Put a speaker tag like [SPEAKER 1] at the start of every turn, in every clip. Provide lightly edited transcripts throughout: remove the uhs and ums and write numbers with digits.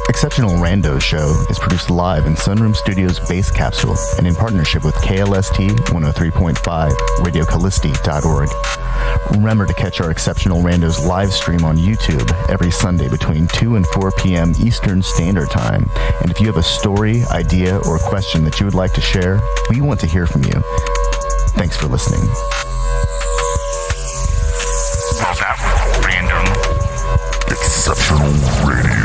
[SPEAKER 1] Exceptional Randos show is produced live in Sunroom Studios' Bass Capsule and in partnership with KLST 103.5, RadioCallisti.org. Remember to catch our Exceptional Randos live stream on YouTube every Sunday between 2 and 4 p.m. Eastern Standard Time. And if you have a story, idea, or question that you would like to share, we want to hear from you. Thanks for listening.
[SPEAKER 2] Well, that was random. Exceptional Radio.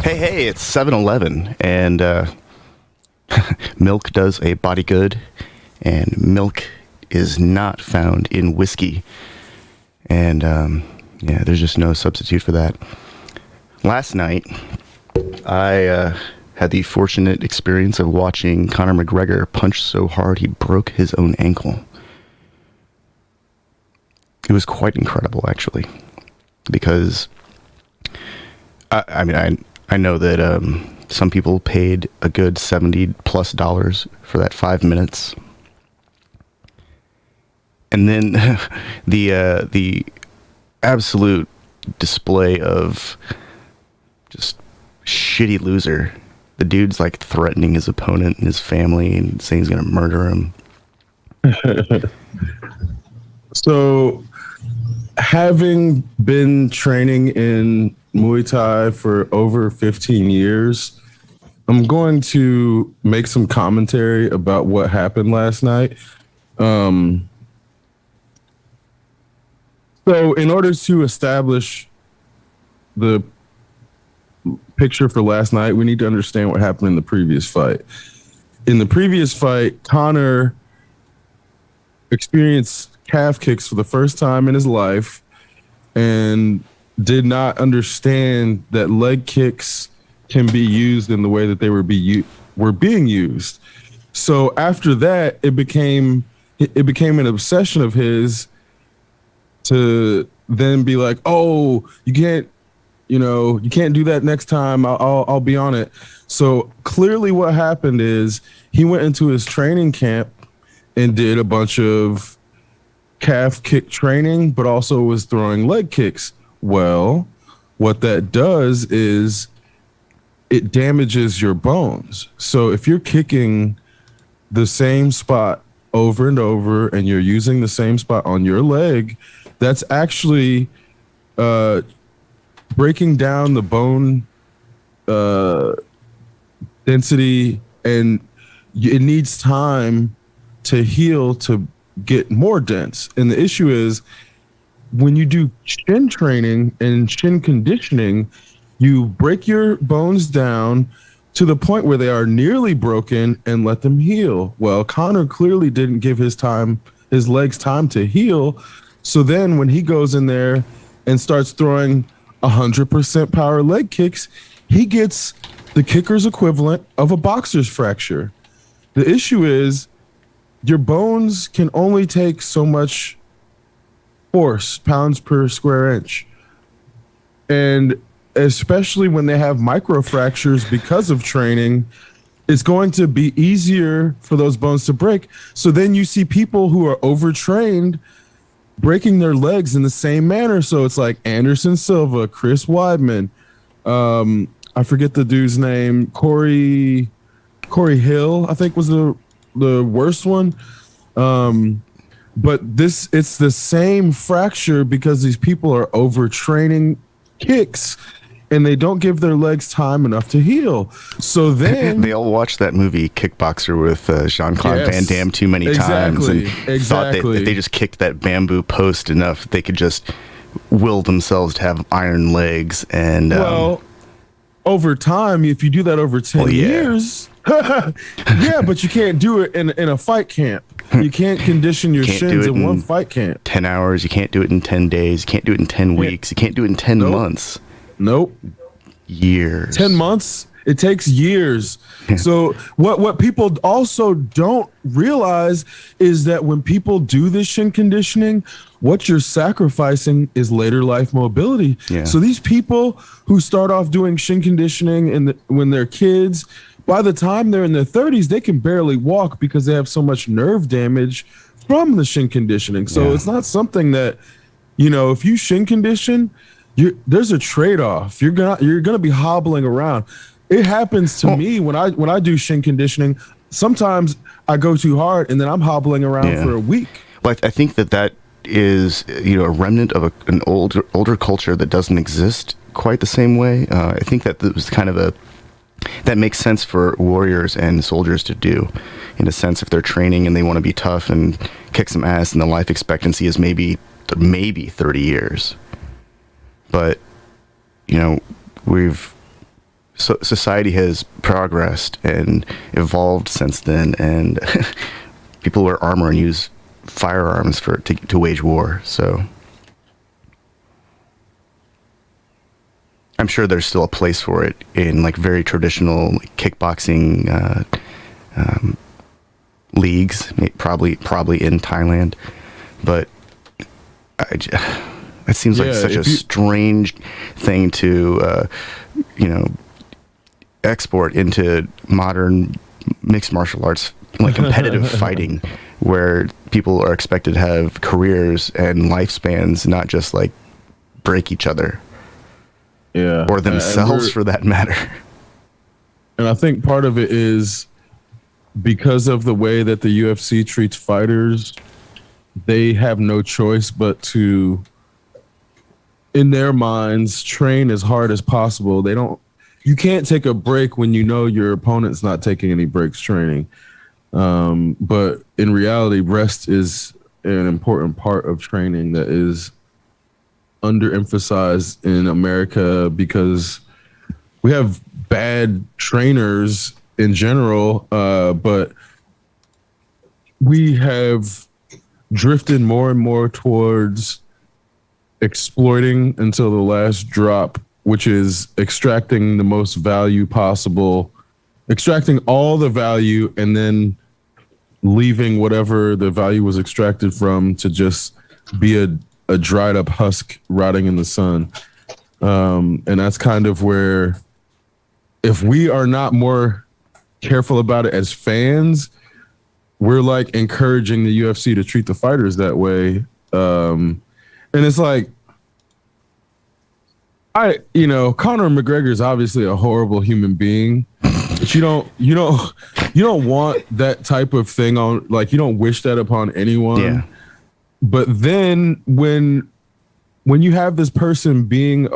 [SPEAKER 1] Hey, it's 7-Eleven, and milk does a body good, and milk is not found in whiskey. And, there's just no substitute for that. Last night, I had the fortunate experience of watching Conor McGregor punch so hard he broke his own ankle. It was quite incredible, actually, because, I know that some people paid a good $70+ for that 5 minutes. And then the absolute display of just shitty loser. The dude's like threatening his opponent and his family and saying he's going to murder him.
[SPEAKER 3] So, having been training in Muay Thai for over 15 years, I'm going to make some commentary about what happened last night. So in order to establish the picture for last night, we need to understand what happened in the previous fight. In the previous fight, Conor experienced calf kicks for the first time in his life and did not understand that leg kicks can be used in the way that they were being used. So after that, it became an obsession of his to then be like, oh, you can't do that next time. I'll be on it. So clearly what happened is he went into his training camp and did a bunch of calf kick training, but also was throwing leg kicks. Well, what that does is it damages your bones. So if you're kicking the same spot over and over and you're using the same spot on your leg, that's actually breaking down the bone density, and it needs time to heal to get more dense. And the issue is, when you do shin training and shin conditioning, you break your bones down to the point where they are nearly broken and let them heal. Well, Conor clearly didn't give his legs time to heal. So then when he goes in there and starts throwing 100% power leg kicks, he gets the kicker's equivalent of a boxer's fracture. The issue is your bones can only take so much force, pounds per square inch. And especially when they have microfractures because of training, it's going to be easier for those bones to break. So then you see people who are overtrained breaking their legs in the same manner. So it's like Anderson Silva, Chris Weidman, I forget the dude's name, Corey Hill, I think was the worst one. But it's the same fracture because these people are overtraining kicks and they don't give their legs time enough to heal. So then
[SPEAKER 1] they all watched that movie Kickboxer with Jean-Claude Van Damme too many times and thought that if they just kicked that bamboo post enough, they could just will themselves to have iron legs. And
[SPEAKER 3] well, over time, if you do that over 10 years, yeah, but you can't do it in a fight camp. You can't condition your shins in one fight camp.
[SPEAKER 1] 10 hours. You can't do it in 10 days. You can't do it in 10 weeks. You can't do it in 10 months.
[SPEAKER 3] Nope.
[SPEAKER 1] Years.
[SPEAKER 3] 10 months. It takes years. So what people also don't realize is that when people do this shin conditioning, what you're sacrificing is later life mobility.
[SPEAKER 1] Yeah.
[SPEAKER 3] So these people who start off doing shin conditioning when they're kids, by the time they're in their 30s, they can barely walk because they have so much nerve damage from the shin conditioning. So it's not something that, if you shin condition, there's a trade-off. You're gonna be hobbling around. It happens to me when I do shin conditioning. Sometimes I go too hard and then I'm hobbling around for a week.
[SPEAKER 1] Well, I think that is a remnant of an older culture that doesn't exist quite the same way. I think that was kind of that makes sense for warriors and soldiers to do, in a sense, if they're training and they want to be tough and kick some ass, and the life expectancy is maybe 30 years. But society has progressed and evolved since then, and people wear armor and use firearms to wage war. So I'm sure there's still a place for it in very traditional kickboxing leagues, probably in Thailand, but it seems like such a strange thing to export into modern mixed martial arts, competitive fighting, where people are expected to have careers and lifespans, not just break each other.
[SPEAKER 3] Yeah.
[SPEAKER 1] Or themselves, for that matter.
[SPEAKER 3] And I think part of it is because of the way that the UFC treats fighters, they have no choice but to, in their minds, train as hard as possible. You can't take a break when your opponent's not taking any breaks training. But in reality, rest is an important part of training that is underemphasized in America because we have bad trainers in general, but we have drifted more and more towards exploiting until the last drop, which is extracting the most value possible, extracting all the value and then leaving whatever the value was extracted from to just be a dried up husk rotting in the sun. And that's kind of where, if we are not more careful about it as fans, we're encouraging the UFC to treat the fighters that way. And it's Conor McGregor is obviously a horrible human being, but you don't want that type of thing on, you don't wish that upon anyone.
[SPEAKER 1] Yeah.
[SPEAKER 3] But then when you have this person being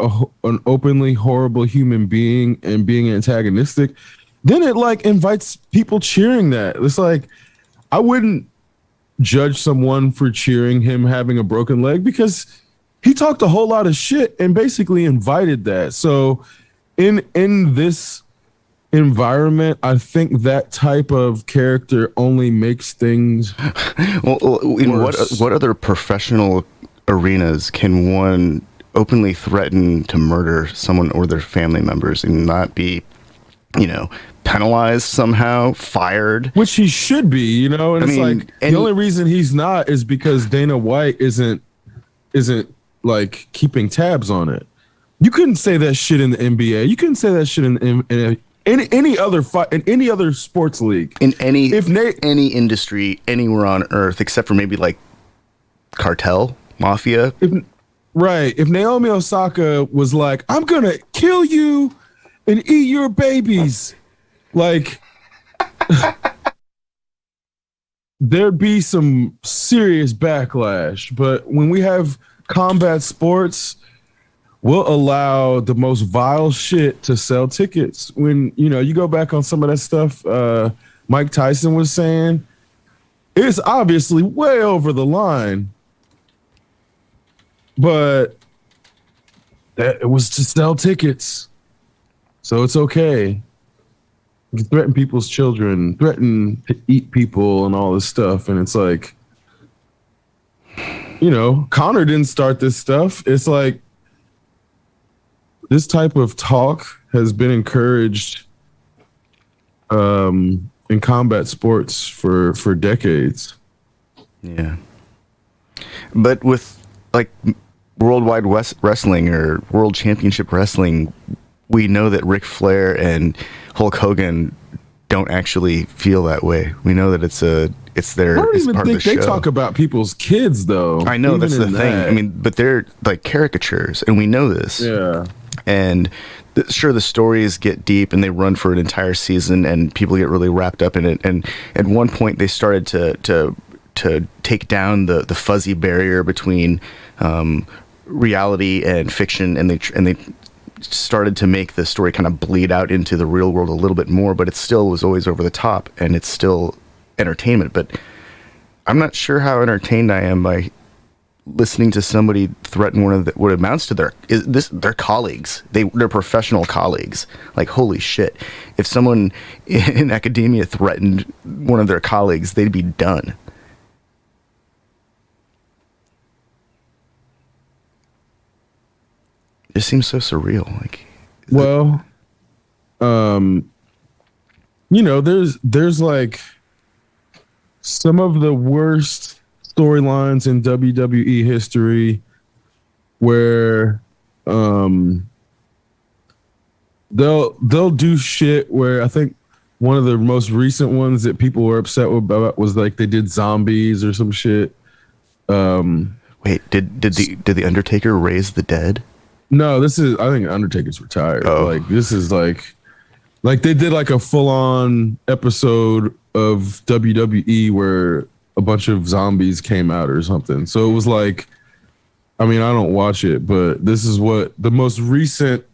[SPEAKER 3] an openly horrible human being and being antagonistic, then it invites people cheering that. It's I wouldn't judge someone for cheering him having a broken leg because he talked a whole lot of shit and basically invited that. So in this environment, I think that type of character only makes things
[SPEAKER 1] well, in what other professional arenas can one openly threaten to murder someone or their family members and not be penalized somehow, fired.
[SPEAKER 3] Which he should be, and
[SPEAKER 1] I
[SPEAKER 3] it's
[SPEAKER 1] mean,
[SPEAKER 3] like the only reason he's not is because Dana White isn't like keeping tabs on it. You couldn't say that shit in the NBA. You couldn't say that shit in any other fight in any other sports league.
[SPEAKER 1] In any industry anywhere on earth except for maybe like cartel, mafia.
[SPEAKER 3] If Naomi Osaka was like, "I'm gonna kill you and eat your babies," like there'd be some serious backlash. But when we have combat sports, we'll allow the most vile shit to sell tickets. When you go back on some of that stuff Mike Tyson was saying, it's obviously way over the line, but it was to sell tickets, so it's okay. You can threaten people's children, threaten to eat people and all this stuff, and it's like, Connor didn't start this stuff. It's like this type of talk has been encouraged in combat sports for decades.
[SPEAKER 1] Yeah. But with like Worldwide Wrestling or World Championship Wrestling, we know that Ric Flair and Hulk Hogan don't actually feel that way. We know that it's their.
[SPEAKER 3] I don't
[SPEAKER 1] it's
[SPEAKER 3] even
[SPEAKER 1] part
[SPEAKER 3] think
[SPEAKER 1] of the
[SPEAKER 3] they
[SPEAKER 1] show.
[SPEAKER 3] talk about people's kids, though.
[SPEAKER 1] I know that's the
[SPEAKER 3] even in
[SPEAKER 1] thing.
[SPEAKER 3] that.
[SPEAKER 1] I mean, but they're like caricatures, and we know this.
[SPEAKER 3] Yeah.
[SPEAKER 1] And sure, the stories get deep, and they run for an entire season, and people get really wrapped up in it. And at one point, they started to take down the fuzzy barrier between reality and fiction, and they started to make the story kind of bleed out into the real world a little bit more, but it still was always over the top, and it's still entertainment. But I'm not sure how entertained I am by listening to somebody threaten what amounts to their colleagues. They're professional colleagues. Like, holy shit. If someone in academia threatened one of their colleagues, they'd be done. It just seems so surreal.
[SPEAKER 3] There's like some of the worst storylines in WWE history where they'll do shit where I think one of the most recent ones that people were upset about was like they did zombies or some shit.
[SPEAKER 1] Wait, did the Undertaker raise the dead?
[SPEAKER 3] No, I think Undertaker's retired.
[SPEAKER 1] Oh.
[SPEAKER 3] Like this is like they did like a full on episode of WWE where a bunch of zombies came out or something. So it was like, I mean, I don't watch it, but this is what the most recent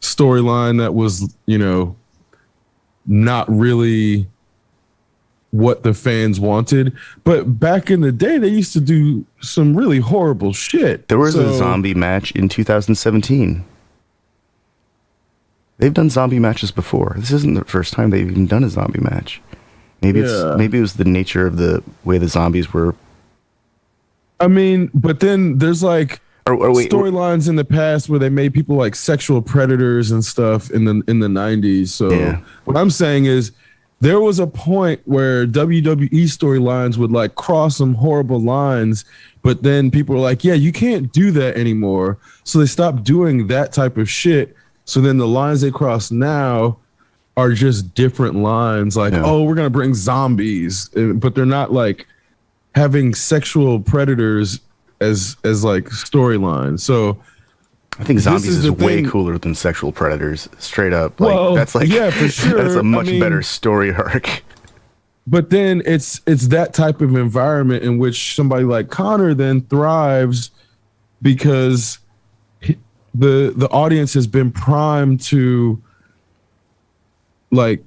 [SPEAKER 3] storyline that was, not really what the fans wanted. But back in the day, they used to do some really horrible shit.
[SPEAKER 1] There was a zombie match in 2017. They've done zombie matches before. This isn't the first time they've even done a zombie match. Maybe it was the nature of the way the zombies were.
[SPEAKER 3] I mean, but then there's like
[SPEAKER 1] wait,
[SPEAKER 3] storylines in the past where they made people like sexual predators and stuff in the 90s. So what I'm saying is there was a point where WWE storylines would like cross some horrible lines, but then people were like, yeah, you can't do that anymore. So they stopped doing that type of shit. So then the lines they cross now are just different lines. Like, oh, we're going to bring zombies, but they're not like having sexual predators as like storylines. So
[SPEAKER 1] I think zombies is way cooler than sexual predators, straight up. Like,
[SPEAKER 3] well,
[SPEAKER 1] that's like,
[SPEAKER 3] yeah, for sure.
[SPEAKER 1] That's a much better story arc.
[SPEAKER 3] But then it's that type of environment in which somebody like Connor then thrives because the audience has been primed to like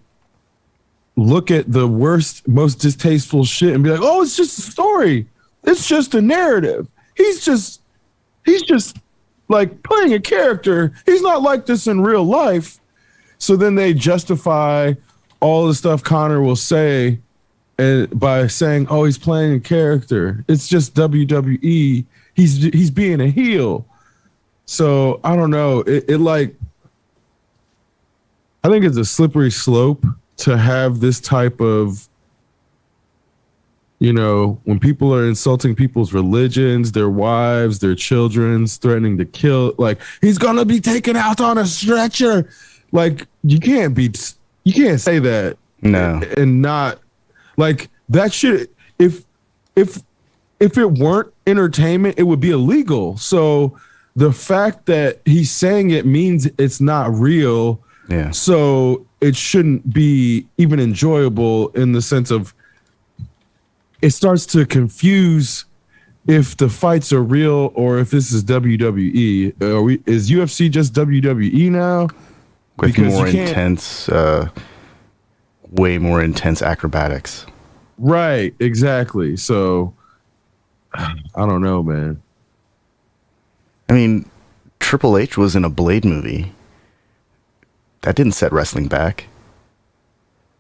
[SPEAKER 3] look at the worst, most distasteful shit and be like, oh, it's just a story. It's just a narrative. He's just like playing a character. He's not like this in real life. So then they justify all the stuff Connor will say and by saying, oh, he's playing a character. It's just WWE. He's being a heel. So I don't know. It like I think it's a slippery slope to have this type of, when people are insulting people's religions, their wives, their children's, threatening to kill, like he's gonna be taken out on a stretcher. Like you can't say that.
[SPEAKER 1] No.
[SPEAKER 3] And not like that should if it weren't entertainment, it would be illegal. So the fact that he's saying it means it's not real.
[SPEAKER 1] Yeah.
[SPEAKER 3] So it shouldn't be even enjoyable in the sense of it starts to confuse if the fights are real or if this is WWE. Is UFC just WWE now?
[SPEAKER 1] With more intense, way more intense acrobatics.
[SPEAKER 3] Right, exactly. So I don't know, man.
[SPEAKER 1] I mean, Triple H was in a Blade movie. That didn't set wrestling back.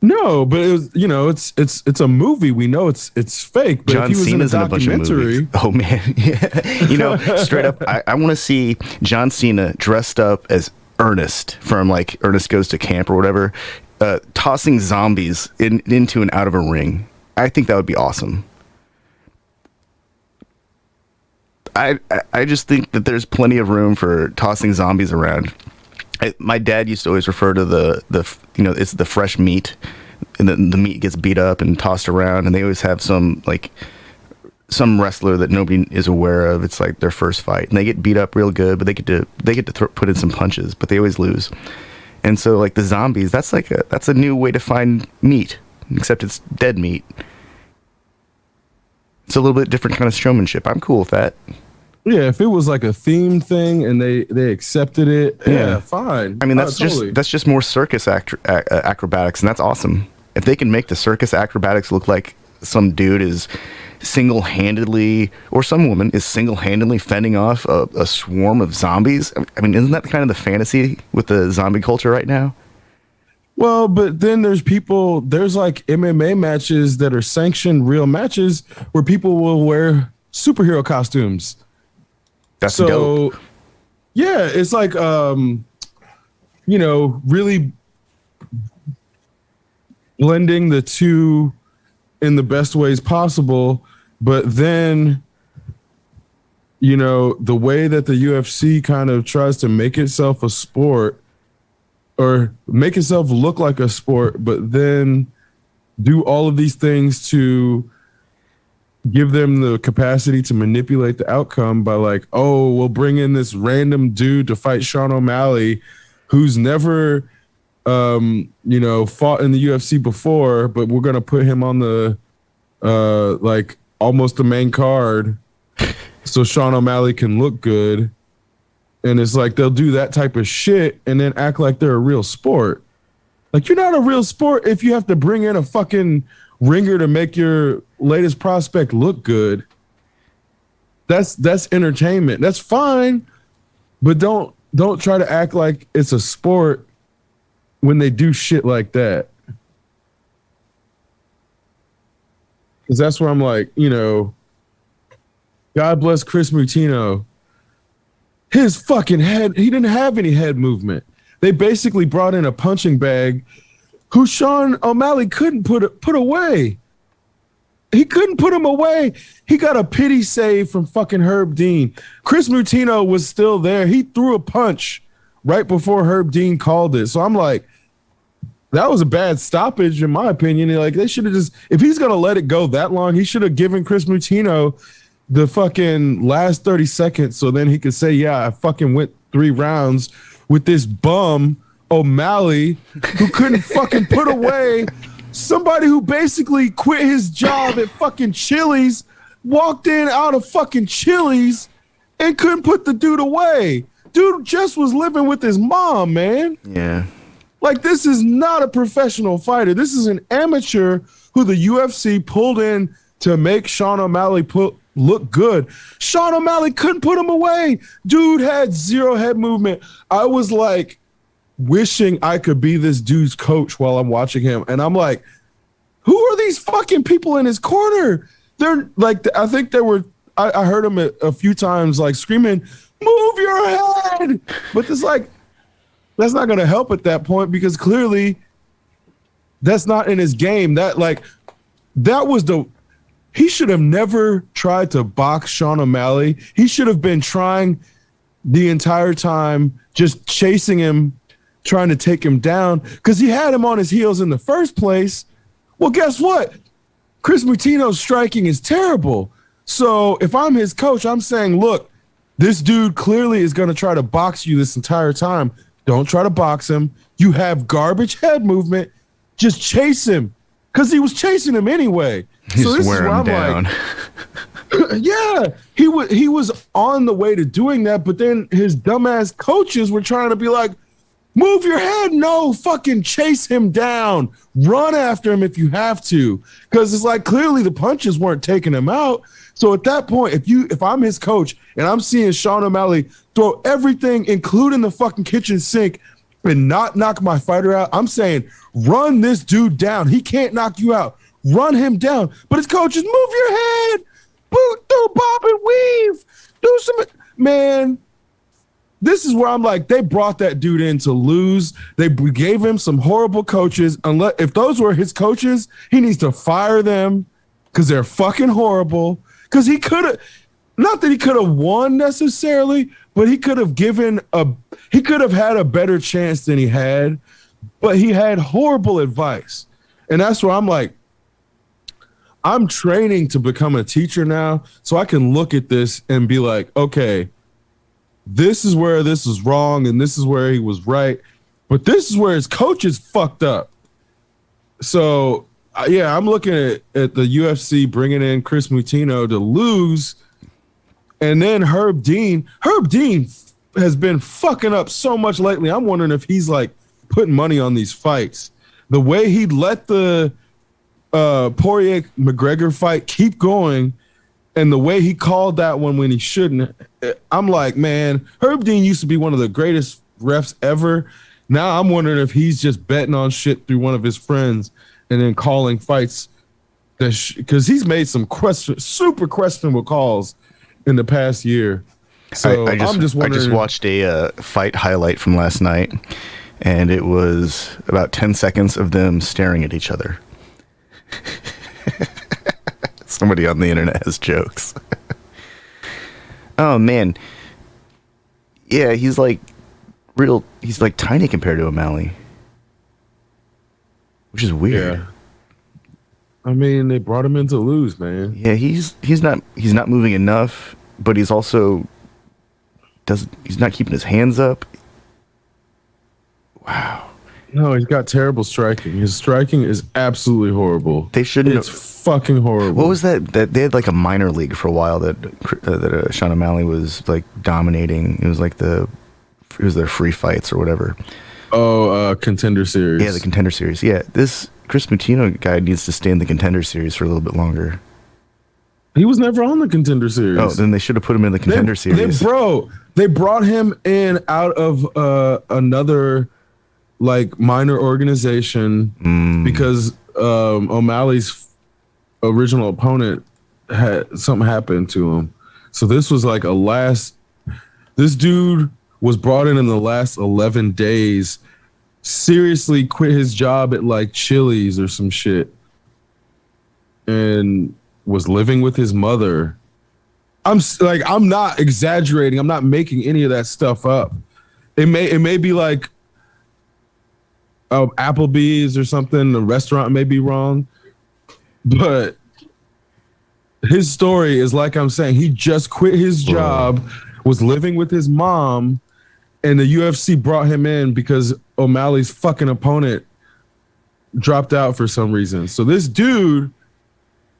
[SPEAKER 3] No, but it was, it's a movie. We know it's fake. But
[SPEAKER 1] John
[SPEAKER 3] if he was
[SPEAKER 1] Cena's
[SPEAKER 3] in a
[SPEAKER 1] bunch of
[SPEAKER 3] documentary,
[SPEAKER 1] movies. Oh man, yeah. Straight up, I want to see John Cena dressed up as Ernest from like Ernest Goes to Camp or whatever, tossing zombies into and out of a ring. I think that would be awesome. I just think that there's plenty of room for tossing zombies around. My dad used to always refer to the it's the fresh meat, and the meat gets beat up and tossed around, and they always have some wrestler that nobody is aware of. It's like their first fight, and they get beat up real good, but they get to put in some punches, but they always lose. And so like the zombies, that's a new way to find meat, except it's dead meat. It's a little bit different kind of showmanship. I'm cool with that.
[SPEAKER 3] Yeah, if it was like a themed thing and they accepted it, yeah, fine.
[SPEAKER 1] I mean, that's just more circus acrobatics, and that's awesome. If they can make the circus acrobatics look like some dude is single-handedly, or some woman is single-handedly fending off a swarm of zombies, I mean, isn't that kind of the fantasy with the zombie culture right now?
[SPEAKER 3] Well, but then there's like MMA matches that are sanctioned real matches where people will wear superhero costumes.
[SPEAKER 1] That's dope.
[SPEAKER 3] Yeah, it's like, really blending the two in the best ways possible. But then, the way that the UFC kind of tries to make itself a sport or make itself look like a sport, but then do all of these things to give them the capacity to manipulate the outcome by like, oh, we'll bring in this random dude to fight Sean O'Malley who's never, fought in the UFC before, but we're going to put him on the, almost the main card so Sean O'Malley can look good. And it's like, they'll do that type of shit and then act like they're a real sport. Like, you're not a real sport if you have to bring in a fucking ringer to make your latest prospect look good. That's entertainment. That's fine, but don't try to act like it's a sport when they do shit like that. Because that's where I'm like, God bless Chris Mutino. His fucking head, he didn't have any head movement. They basically brought in a punching bag who Sean O'Malley couldn't put away. He couldn't put him away. He got a pity save from fucking Herb Dean. Chris Mutino was still there. He threw a punch right before Herb Dean called it. So I'm like, that was a bad stoppage in my opinion. Like, they should have just, if he's going to let it go that long, he should have given Chris Mutino the fucking last 30 seconds so then he could say, yeah, I fucking went 3 rounds with this bum O'Malley who couldn't fucking put away somebody who basically quit his job at fucking Chili's, walked in out of fucking Chili's and couldn't put the dude away. Dude just was living with his mom, man.
[SPEAKER 1] Yeah.
[SPEAKER 3] Like, this is not a professional fighter. This is an amateur who the UFC pulled in to make Sean O'Malley look good. Sean O'Malley couldn't put him away. Dude had zero head movement. I was like wishing I could be this dude's coach while I'm watching him. And I'm like, who are these fucking people in his corner? They're like, I think they were, I heard him a few times like screaming, move your head. But it's like, that's not going to help at that point because clearly that's not in his game. That was he should have never tried to box Sean O'Malley. He should have been trying the entire time, just chasing him, trying to take him down because he had him on his heels in the first place. Well, guess what? Chris Mutino's striking is terrible. So if I'm his coach, I'm saying, look, this dude clearly is going to try to box you this entire time. Don't try to box him. You have garbage head movement. Just chase him because he was chasing him anyway.
[SPEAKER 1] He's just wearing him down.
[SPEAKER 3] Like, yeah, he was on the way to doing that, but then his dumbass coaches were trying to be like, move your head. No, fucking chase him down. Run after him if you have to. Because it's like clearly the punches weren't taking him out. So at that point, if I'm his coach and I'm seeing Sean O'Malley throw everything, including the fucking kitchen sink, and not knock my fighter out, I'm saying run this dude down. He can't knock you out. Run him down. But his coach is move your head. Boot through, bob and weave. Do some, man. This is where I'm like, they brought that dude in to lose. They gave him some horrible coaches. Unless if those were his coaches, he needs to fire them because they're fucking horrible. Because he could have, not that he could have won necessarily, but he could have had a better chance than he had. But he had horrible advice. And that's where I'm like, I'm training to become a teacher now, so I can look at this and be like, okay, this is where this is wrong and this is where he was right, but this is where his coaches fucked up. So, yeah, I'm looking at the UFC bringing in Chris Mutino to lose, and then Herb Dean. Herb Dean has been fucking up so much lately. I'm wondering if he's like putting money on these fights. The way he let the Poirier-McGregor fight keep going, and the way he called that one when he shouldn't, I'm like, man, Herb Dean used to be one of the greatest refs ever. Now I'm wondering if he's just betting on shit through one of his friends and then calling fights because he's made some super questionable calls in the past year. So I'm just wondering.
[SPEAKER 1] I just watched a fight highlight from last night, and it was about 10 seconds of them staring at each other. Somebody on the internet has jokes. Oh man, yeah, he's like tiny compared to O'Malley, which is weird.
[SPEAKER 3] Yeah. I mean, they brought him in to lose, man.
[SPEAKER 1] Yeah, he's not moving enough, but he's also he's not keeping his hands up. Wow.
[SPEAKER 3] No, he's got terrible striking. His striking is absolutely horrible.
[SPEAKER 1] They shouldn't.
[SPEAKER 3] It's fucking horrible.
[SPEAKER 1] What was that they had like a minor league for a while that Sean O'Malley was like dominating. It was like it was their free fights or whatever.
[SPEAKER 3] Oh, Contender Series.
[SPEAKER 1] Yeah, the Contender Series. Yeah, this Chris Mutino guy needs to stay in the Contender Series for a little bit longer.
[SPEAKER 3] He was never on the Contender Series.
[SPEAKER 1] Oh, then they should have put him in the Contender Series.
[SPEAKER 3] They brought him in out of another like minor organization because O'Malley's original opponent had something happen to him. So this was like this dude was brought in the last 11 days, seriously quit his job at like Chili's or some shit and was living with his mother. I'm not exaggerating. I'm not making any of that stuff up. It may be like Applebee's or something. The restaurant may be wrong, but his story is like I'm saying. He just quit his job, was living with his mom, and the UFC brought him in because O'Malley's fucking opponent dropped out for some reason. So this dude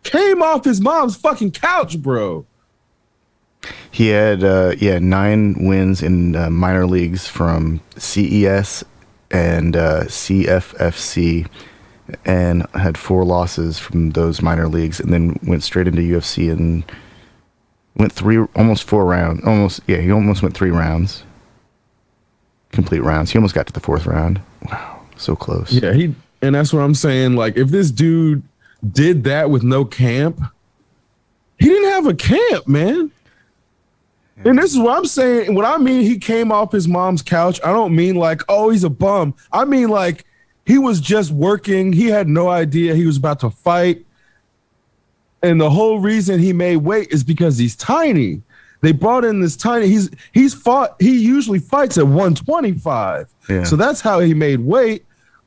[SPEAKER 3] came off his mom's fucking couch, bro.
[SPEAKER 1] He had 9 wins in minor leagues from CES and CFFC, and had 4 losses from those minor leagues, and then went straight into UFC and went almost 4 rounds. He almost went 3 rounds, complete rounds. He almost got to the 4th round. Wow, so close.
[SPEAKER 3] Yeah, and that's what I'm saying. Like, if this dude did that with no camp, he didn't have a camp, man. And this is what I'm saying. When I mean he came off his mom's couch, I don't mean like, oh, he's a bum. I mean like he was just working. He had no idea he was about to fight. And the whole reason he made weight is because he's tiny. They brought in this tiny. He usually fights at 125.
[SPEAKER 1] Yeah.
[SPEAKER 3] So that's how he made weight,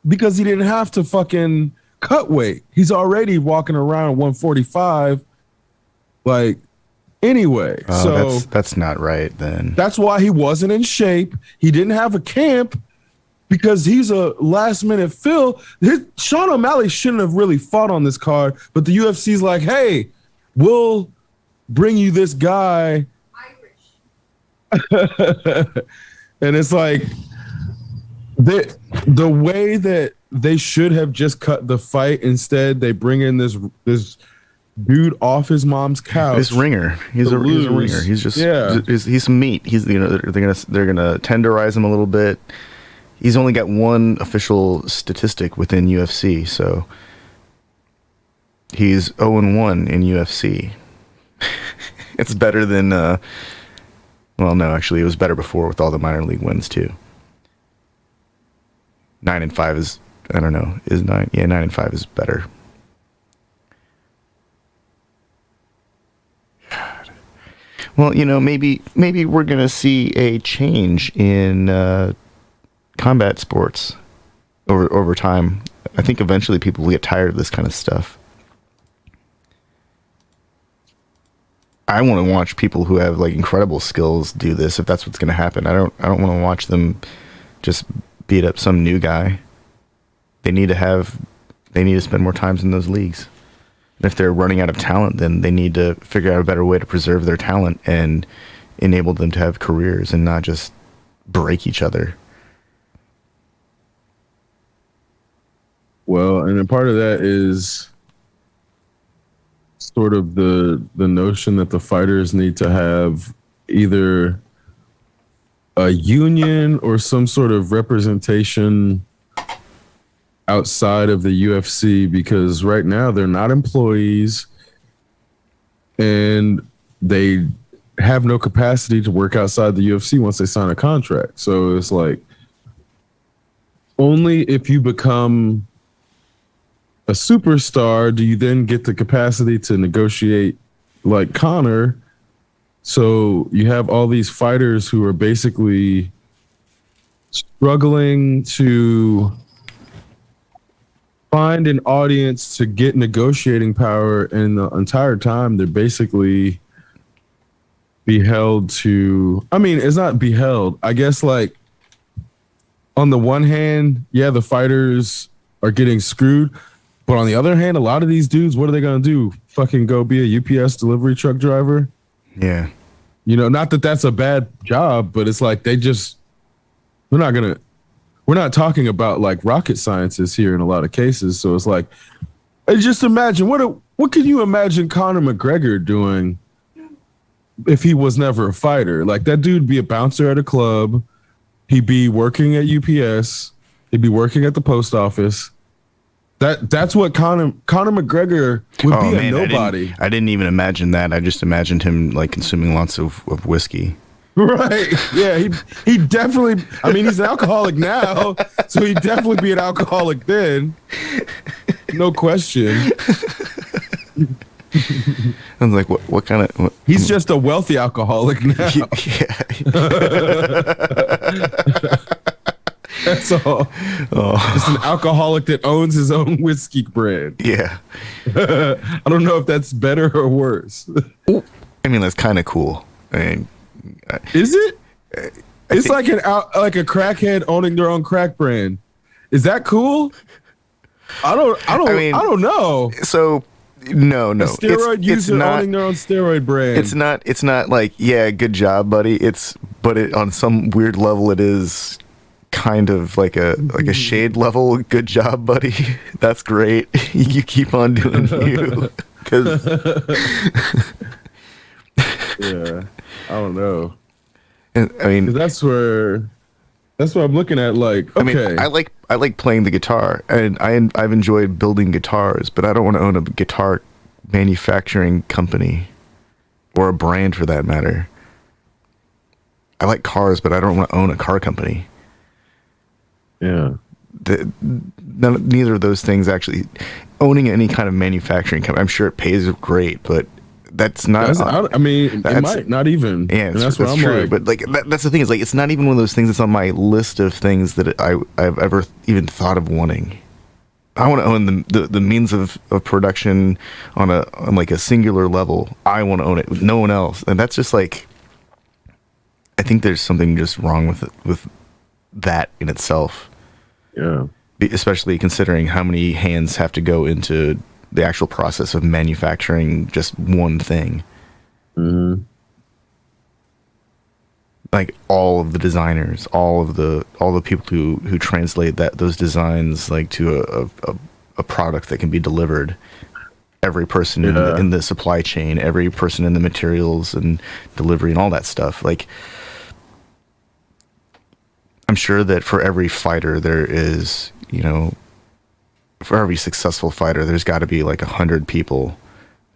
[SPEAKER 3] because he didn't have to fucking cut weight. He's already walking around 145. Like, anyway. So
[SPEAKER 1] that's not right then.
[SPEAKER 3] that's why he wasn't in shape. He didn't have a camp because he's a last minute fill. Sean O'Malley shouldn't have really fought on this card, but the UFC's like, hey, we'll bring you this guy. And it's like the way that they should have just cut the fight. Instead, they bring in this dude off his mom's couch.
[SPEAKER 1] This ringer, he's a ringer. He's just he's some meat. He's they're gonna tenderize him a little bit. He's only got one official statistic within UFC, so he's 0-1 in UFC. It's better than well, no, actually, it was better before with all the minor league wins too. 9-5 is, I don't know, is 9? Yeah, 9-5 is better. God. Well, maybe we're gonna see a change in combat sports over time. I think eventually people will get tired of this kind of stuff. I want to watch people who have like incredible skills do this if that's what's going to happen. I don't want to watch them just beat up some new guy. They need to spend more times in those leagues. And if they're running out of talent, then they need to figure out a better way to preserve their talent and enable them to have careers and not just break each other.
[SPEAKER 3] Well, and a part of that is sort of the notion that the fighters need to have either a union or some sort of representation outside of the UFC, because right now they're not employees and they have no capacity to work outside the UFC once they sign a contract. So it's like only if you become a superstar do you then get the capacity to negotiate like Conor. So you have all these fighters who are basically struggling to find an audience to get negotiating power, and the entire time they're basically beheld to, I mean, it's not beheld, I guess, like on the one hand, yeah, the fighters are getting screwed. But on the other hand, a lot of these dudes, what are they going to do? Fucking go be a UPS delivery truck driver?
[SPEAKER 1] Yeah.
[SPEAKER 3] Not that that's a bad job, but it's like we're not talking about like rocket scientists here in a lot of cases. So it's like, just imagine, what can you imagine Conor McGregor doing if he was never a fighter? Like that dude'd be a bouncer at a club. He'd be working at UPS. He'd be working at the post office. That's what Conor McGregor would be, man, a nobody.
[SPEAKER 1] I didn't even imagine that. I just imagined him like consuming lots of whiskey.
[SPEAKER 3] Right. Yeah, he definitely, I mean, he's an alcoholic now, so he'd definitely be an alcoholic then. No question.
[SPEAKER 1] I was like, what kind of...
[SPEAKER 3] He's just a wealthy alcoholic now.
[SPEAKER 1] Yeah.
[SPEAKER 3] That's all. Oh. Just an alcoholic that owns his own whiskey brand.
[SPEAKER 1] Yeah.
[SPEAKER 3] I don't know if that's better or worse.
[SPEAKER 1] I mean, that's kind of cool. I mean,
[SPEAKER 3] is it? It's like a crackhead owning their own crack brand. Is that cool? I don't know.
[SPEAKER 1] So no.
[SPEAKER 3] A steroid user owning their own steroid brand.
[SPEAKER 1] It's not like, yeah, good job, buddy. But on some weird level it is kind of like a shade level. Good job, buddy. That's great. You keep on doing you. Cause
[SPEAKER 3] yeah, I don't know.
[SPEAKER 1] And, I mean,
[SPEAKER 3] that's what I'm looking at. Like, okay,
[SPEAKER 1] I mean, I like playing the guitar, and I've enjoyed building guitars, but I don't want to own a guitar manufacturing company or a brand for that matter. I like cars, but I don't want to own a car company.
[SPEAKER 3] Yeah.
[SPEAKER 1] Neither of those things actually. Owning any kind of manufacturing company, I'm sure it pays great, but that's not.
[SPEAKER 3] It might not even.
[SPEAKER 1] Yeah,
[SPEAKER 3] and that's what I'm
[SPEAKER 1] true.
[SPEAKER 3] like.
[SPEAKER 1] But like, that's the thing is like, it's not even one of those things that's on my list of things that I've ever even thought of wanting. I want to own the means of production on like a singular level. I want to own it, no one else, and that's just like. I think there's something just wrong with that in itself.
[SPEAKER 3] Yeah.
[SPEAKER 1] Especially considering how many hands have to go into the actual process of manufacturing just one thing.
[SPEAKER 3] Mm-hmm.
[SPEAKER 1] Like all of the designers, all the people who translate those designs like to a product that can be delivered. Every person in the supply chain, every person in the materials and delivery and all that stuff. Like, I'm sure that for every fighter there is, for every successful fighter, there's got to be like 100 people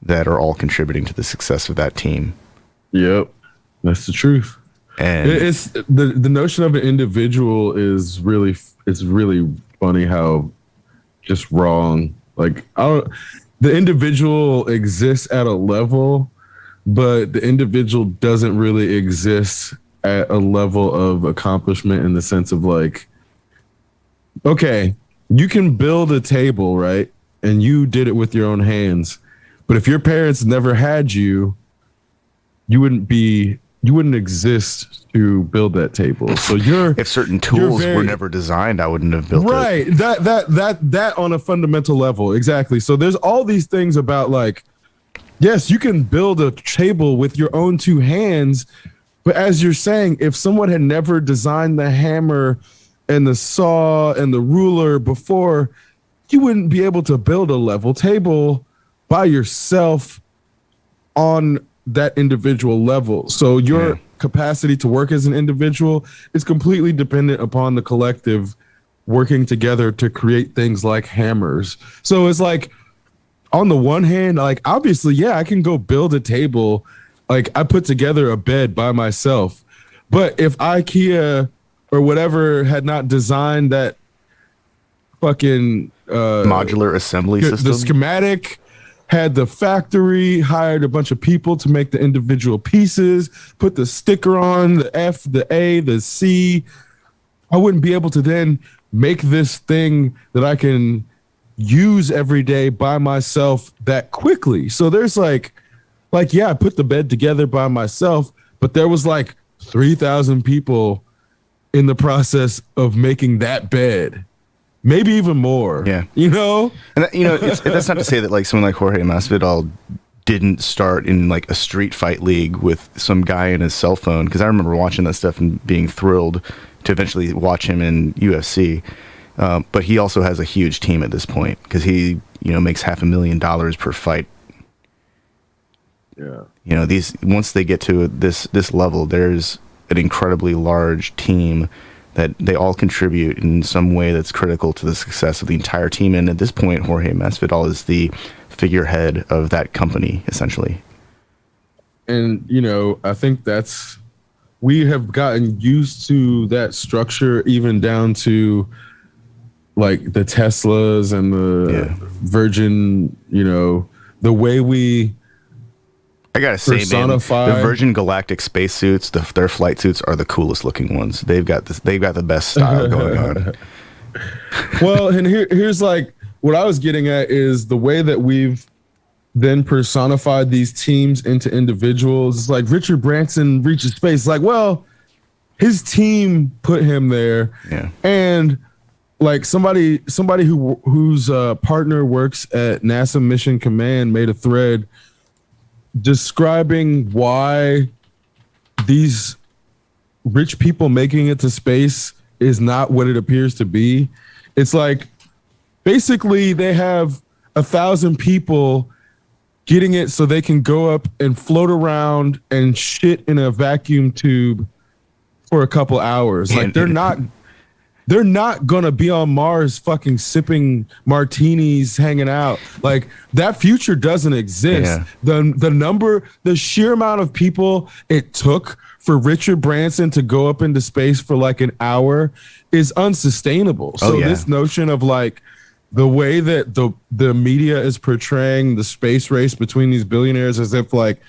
[SPEAKER 1] that are all contributing to the success of that team.
[SPEAKER 3] Yep, that's the truth.
[SPEAKER 1] And
[SPEAKER 3] it's the notion of an individual is really funny how just wrong. Like the individual exists at a level, but the individual doesn't really exist at a level of accomplishment in the sense of like, okay, you can build a table, right? And you did it with your own hands. But if your parents never had you, you wouldn't exist to build that table. So if
[SPEAKER 1] certain tools were never designed, I wouldn't have built it.
[SPEAKER 3] Right. That on a fundamental level. Exactly. So there's all these things about like, yes, you can build a table with your own two hands. But as you're saying, if someone had never designed the hammer and the saw and the ruler before, you wouldn't be able to build a level table by yourself on that individual level. So your capacity to work as an individual is completely dependent upon the collective working together to create things like hammers. So it's like, on the one hand, like obviously, yeah, I can go build a table. Like I put together a bed by myself, but if IKEA or whatever had not designed that fucking
[SPEAKER 1] modular assembly system,
[SPEAKER 3] the schematic, had the factory, hired a bunch of people to make the individual pieces, put the sticker on the F, the A, the C, I wouldn't be able to then make this thing that I can use every day by myself that quickly. So there's like, yeah, I put the bed together by myself, but there was like 3,000 people in the process of making that bed, maybe even more.
[SPEAKER 1] Yeah,
[SPEAKER 3] And
[SPEAKER 1] that's not to say that like someone like Jorge Masvidal didn't start in like a street fight league with some guy in his cell phone, because I remember watching that stuff and being thrilled to eventually watch him in UFC. But he also has a huge team at this point because he makes $500,000 per fight.
[SPEAKER 3] Yeah.
[SPEAKER 1] These once they get to this level, there's an incredibly large team that they all contribute in some way that's critical to the success of the entire team. And at this point, Jorge Masvidal is the figurehead of that company, essentially.
[SPEAKER 3] And, I think we have gotten used to that structure, even down to like the Teslas and the Virgin, the way we,
[SPEAKER 1] I gotta say, man, the Virgin Galactic spacesuits, their flight suits are the coolest looking ones. They've got the best style going on.
[SPEAKER 3] Well, and here's like what I was getting at is the way that we've then personified these teams into individuals. It's like Richard Branson reaches space. Like, well, his team put him there, and like somebody whose partner works at NASA Mission Command made a thread describing why these rich people making it to space is not what it appears to be. It's like basically they have 1,000 people getting it so they can go up and float around and shit in a vacuum tube for a couple hours. Like they're not they're not gonna be on Mars fucking sipping martinis, hanging out. Like that future doesn't exist.
[SPEAKER 1] Yeah.
[SPEAKER 3] The sheer amount of people it took for Richard Branson to go up into space for like an hour is unsustainable. So this notion of like the way that the media is portraying the space race between these billionaires as if like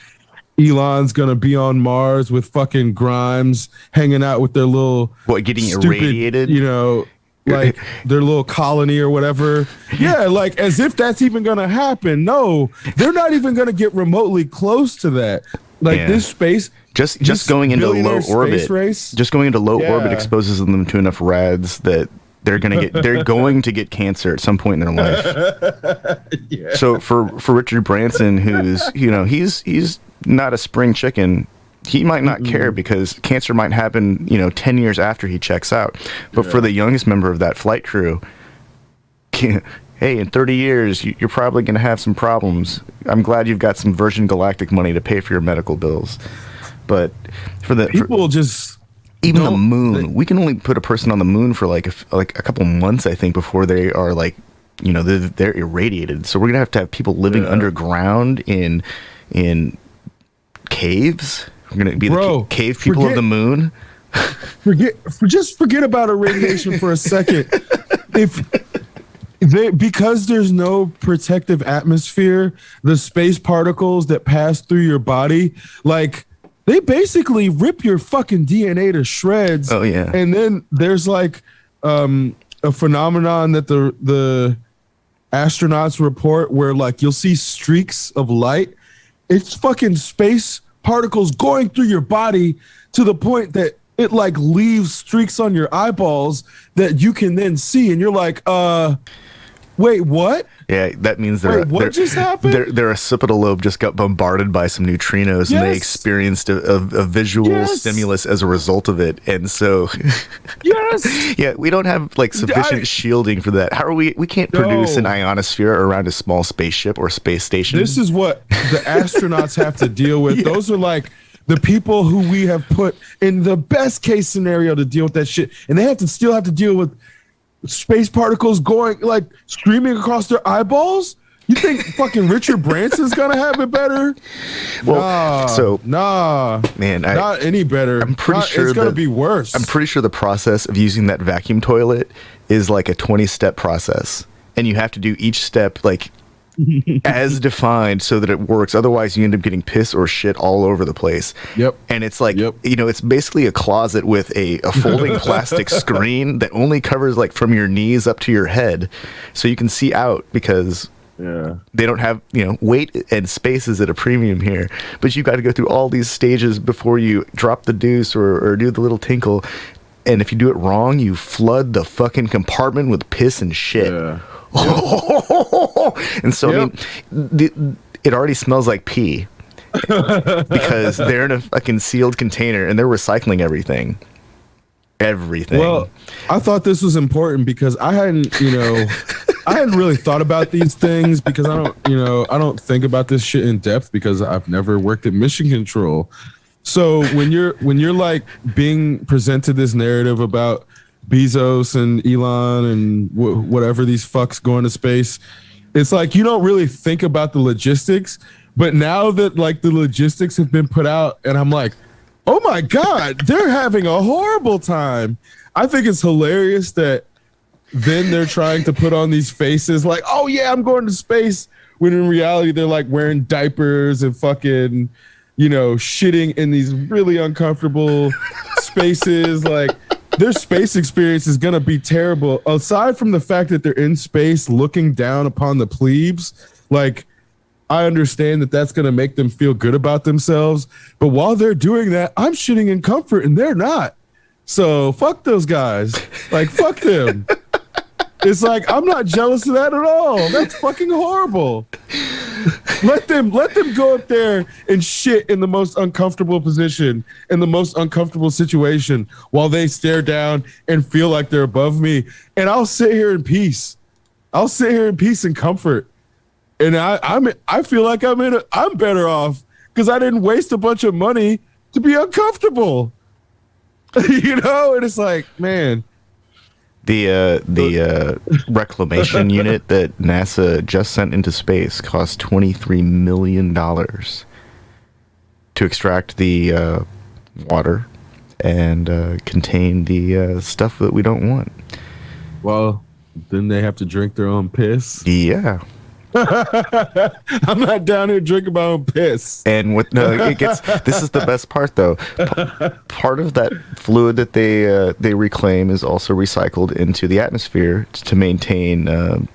[SPEAKER 3] Elon's gonna be on Mars with fucking Grimes hanging out with their little
[SPEAKER 1] getting
[SPEAKER 3] stupid,
[SPEAKER 1] irradiated,
[SPEAKER 3] like their little colony or whatever. Yeah, like as if that's even gonna happen. No, they're not even gonna get remotely close to that. Like this space,
[SPEAKER 1] just going into low orbit, just going into low orbit exposes them to enough rads that they're going to get cancer at some point in their life. So for Richard Branson, who's he's not a spring chicken, he might not care because cancer might happen 10 years after he checks out. But for the youngest member of that flight crew, hey, in 30 years you're probably going to have some problems. I'm glad you've got some Virgin Galactic money to pay for your medical bills. But for the
[SPEAKER 3] people just
[SPEAKER 1] even the moon, we can only put a person on the moon for like a couple months, I think, before they are like they're irradiated. So we're gonna have to have people living underground in caves. We're gonna be the cave people of the moon.
[SPEAKER 3] Forget about irradiation for a second. Because there's no protective atmosphere, the space particles that pass through your body, like they basically rip your fucking DNA to shreds.
[SPEAKER 1] Oh yeah.
[SPEAKER 3] And then there's like a phenomenon that the astronauts report where like you'll see streaks of light. It's fucking space particles going through your body to the point that it like leaves streaks on your eyeballs that you can then see, and you're like, wait, what?
[SPEAKER 1] Yeah, that means
[SPEAKER 3] what just happened?
[SPEAKER 1] Their occipital lobe just got bombarded by some neutrinos, and they experienced a visual stimulus as a result of it. And so, yeah, we don't have like sufficient shielding for that. How are we? We can't produce an ionosphere around a small spaceship or space station.
[SPEAKER 3] This is what the astronauts have to deal with. Those are like the people who we have put in the best case scenario to deal with that shit, and they still have to deal with space particles going like streaming across their eyeballs. You think fucking Richard Branson's gonna have it better?
[SPEAKER 1] Well, man,
[SPEAKER 3] not any better.
[SPEAKER 1] I'm pretty sure
[SPEAKER 3] it's gonna be worse.
[SPEAKER 1] I'm pretty sure the process of using that vacuum toilet is like a 20-step process, and you have to do each step like as defined so that it works. Otherwise, you end up getting piss or shit all over the place.
[SPEAKER 3] Yep.
[SPEAKER 1] And it's like, it's basically a closet with a folding plastic screen that only covers like from your knees up to your head, so you can see out because they don't have, weight and space is at a premium here. But you've got to go through all these stages before you drop the deuce or do the little tinkle. And if you do it wrong, you flood the fucking compartment with piss and shit.
[SPEAKER 3] Yeah.
[SPEAKER 1] And so I mean, it already smells like pee because they're in a fucking sealed container and they're recycling everything. Well, I thought this was important because I hadn't really thought about these things because I don't think about this shit in depth because I've never worked at mission control. So when you're like being presented this narrative about Bezos and Elon and whatever these fucks going to space, it's like you don't really think about the logistics. But now that like the logistics have been put out, and I'm like, oh my God, they're having a horrible time. I think it's hilarious that then they're trying to put on these faces like, oh yeah, I'm going to space, when in reality they're like wearing diapers and fucking, shitting in these really uncomfortable spaces. Like, their space experience is going to be terrible. Aside from the fact that they're in space looking down upon the plebes, like, I understand that that's going to make them feel good about themselves. But while they're doing that, I'm shitting in comfort and they're not. So fuck those guys. Like, fuck them. It's like, I'm not jealous of that at all. That's fucking horrible. Let them go up there and shit in the most uncomfortable position, in the most uncomfortable situation, while they stare down and feel like they're above me. And I'll sit here in peace. I'll sit here in peace and comfort. And I feel like I'm better off because I didn't waste a bunch of money to be uncomfortable. And it's like, man, The reclamation unit that NASA just sent into space cost $23 million to extract the water and contain the stuff that we don't want.
[SPEAKER 3] Well, then they have to drink their own piss.
[SPEAKER 1] Yeah.
[SPEAKER 3] I'm not down here drinking my own piss.
[SPEAKER 1] And this is the best part though. Part of that fluid that they reclaim is also recycled into the atmosphere to maintain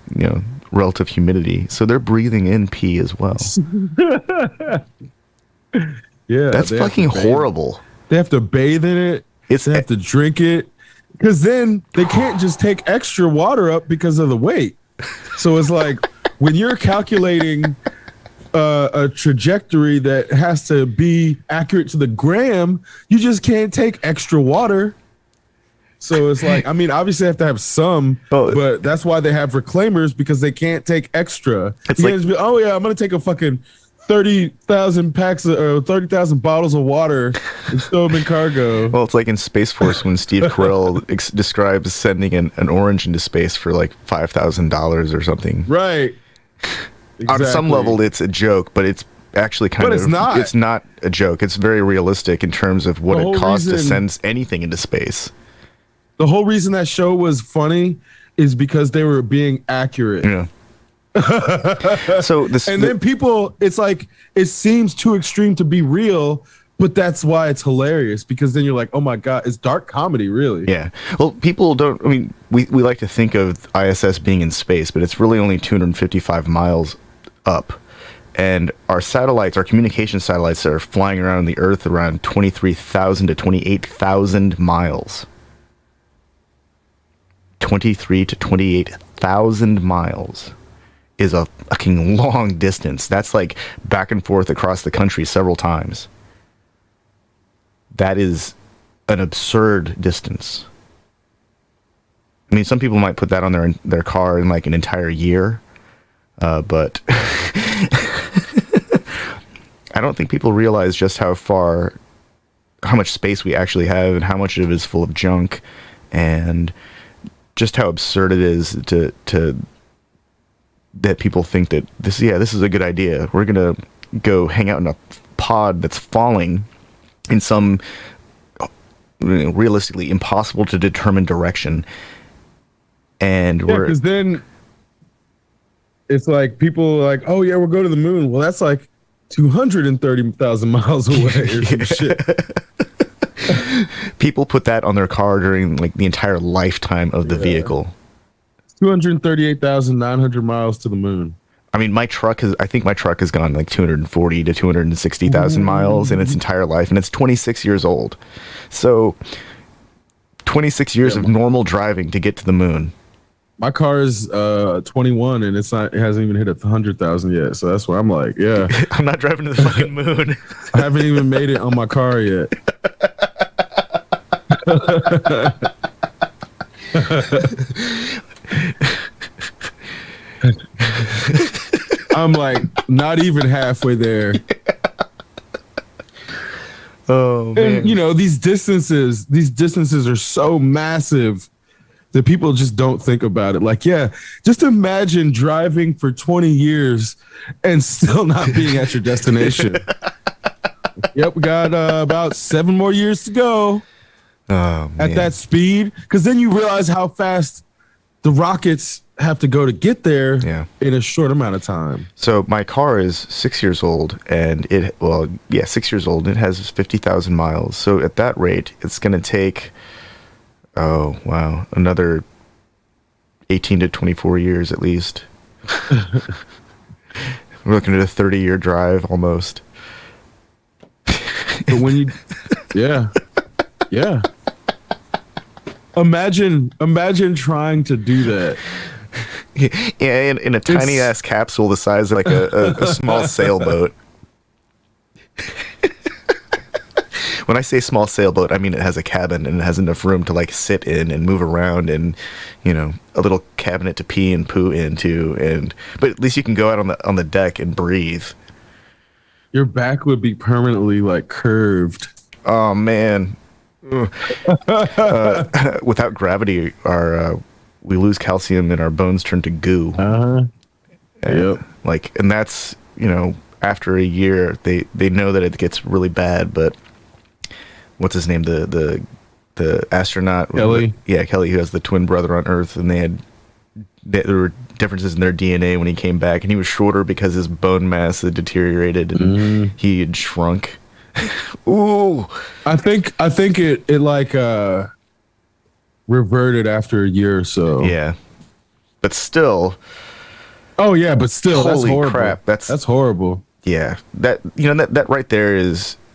[SPEAKER 1] relative humidity. So they're breathing in pee as well.
[SPEAKER 3] Yeah,
[SPEAKER 1] that's fucking horrible.
[SPEAKER 3] They have to bathe in it. They have to drink it, because then they can't just take extra water up because of the weight. So it's like when you're calculating a trajectory that has to be accurate to the gram, you just can't take extra water. So it's like, I mean, obviously they have to have some, but that's why they have reclaimers, because they can't take extra.
[SPEAKER 1] It's
[SPEAKER 3] you
[SPEAKER 1] like,
[SPEAKER 3] can't just be, oh yeah, I'm gonna take a fucking 30,000 packs or 30,000 bottles of water and throw them in cargo.
[SPEAKER 1] Well, it's like in Space Force when Steve Carell describes sending an orange into space for like $5,000 or something.
[SPEAKER 3] Right. Exactly.
[SPEAKER 1] On some level, it's a joke, but it's actually
[SPEAKER 3] it's not.
[SPEAKER 1] It's not a joke. It's very realistic in terms of what it costs to send anything into space.
[SPEAKER 3] The whole reason that show was funny is because they were being accurate.
[SPEAKER 1] Yeah.
[SPEAKER 3] Then people, it's like, it seems too extreme to be real, but that's why it's hilarious, because then you're like, oh my God, it's dark comedy, really.
[SPEAKER 1] Yeah. Well, people don't, I mean, we like to think of ISS being in space, but it's really only 255 miles up. And our satellites, our communication satellites, are flying around the Earth around 23,000 to 28,000 miles. 23 to 28,000 miles is a fucking long distance. That's like back and forth across the country several times. That is an absurd distance. I mean, some people might put that on their car in like an entire year, but I don't think people realize just how much space we actually have, and how much of it is full of junk, and just how absurd it is to that people think that this is a good idea. We're gonna go hang out in a pod that's falling in some realistically impossible to determine direction, and
[SPEAKER 3] because then it's like people are like, oh yeah, we'll go to the moon. Well, that's like 230,000 miles away or some shit.
[SPEAKER 1] People put that on their car during like the entire lifetime of the vehicle.
[SPEAKER 3] 238,900 miles to the moon.
[SPEAKER 1] I mean, I think my truck has gone like 240 to 260,000 miles in its entire life, and it's 26 years old. So 26 years of normal driving to get to the moon.
[SPEAKER 3] My car is 21 and it hasn't even hit 100,000 yet. So that's why I'm like, yeah.
[SPEAKER 1] I'm not driving to the fucking moon.
[SPEAKER 3] I haven't even made it on my car yet. I'm like not even halfway there.
[SPEAKER 1] Oh man.
[SPEAKER 3] And you know, these distances are so massive that people just don't think about it. Like, yeah, just imagine driving for 20 years and still not being at your destination. Yep, we got about 7 more years to go. At that speed, because then you realize how fast the rockets have to go to get there in a short amount of time.
[SPEAKER 1] So my car is 6 years old, and 6 years old. It has 50,000 miles. So at that rate, it's going to take, another 18 to 24 years at least. We're looking at a 30-year drive almost.
[SPEAKER 3] But when you, yeah. Imagine trying to do that.
[SPEAKER 1] Yeah, in a tiny ass capsule the size of like a small sailboat. When I say small sailboat, I mean it has a cabin and it has enough room to like sit in and move around, and a little cabinet to pee and poo into, but at least you can go out on the deck and breathe.
[SPEAKER 3] Your back would be permanently like curved.
[SPEAKER 1] Oh man. Without gravity, our we lose calcium and our bones turn to goo.
[SPEAKER 3] Yep.
[SPEAKER 1] And that's, after a year, they know that it gets really bad. But what's his name? The astronaut
[SPEAKER 3] Kelly.
[SPEAKER 1] Kelly, who has the twin brother on Earth, and there were differences in their DNA when he came back, and he was shorter because his bone mass had deteriorated and he had shrunk. Ooh,
[SPEAKER 3] I think it like reverted after a year or so.
[SPEAKER 1] yeah, but still.
[SPEAKER 3] Oh yeah, but still, that's
[SPEAKER 1] Holy
[SPEAKER 3] horrible.
[SPEAKER 1] crap,
[SPEAKER 3] that's horrible.
[SPEAKER 1] Yeah, that right there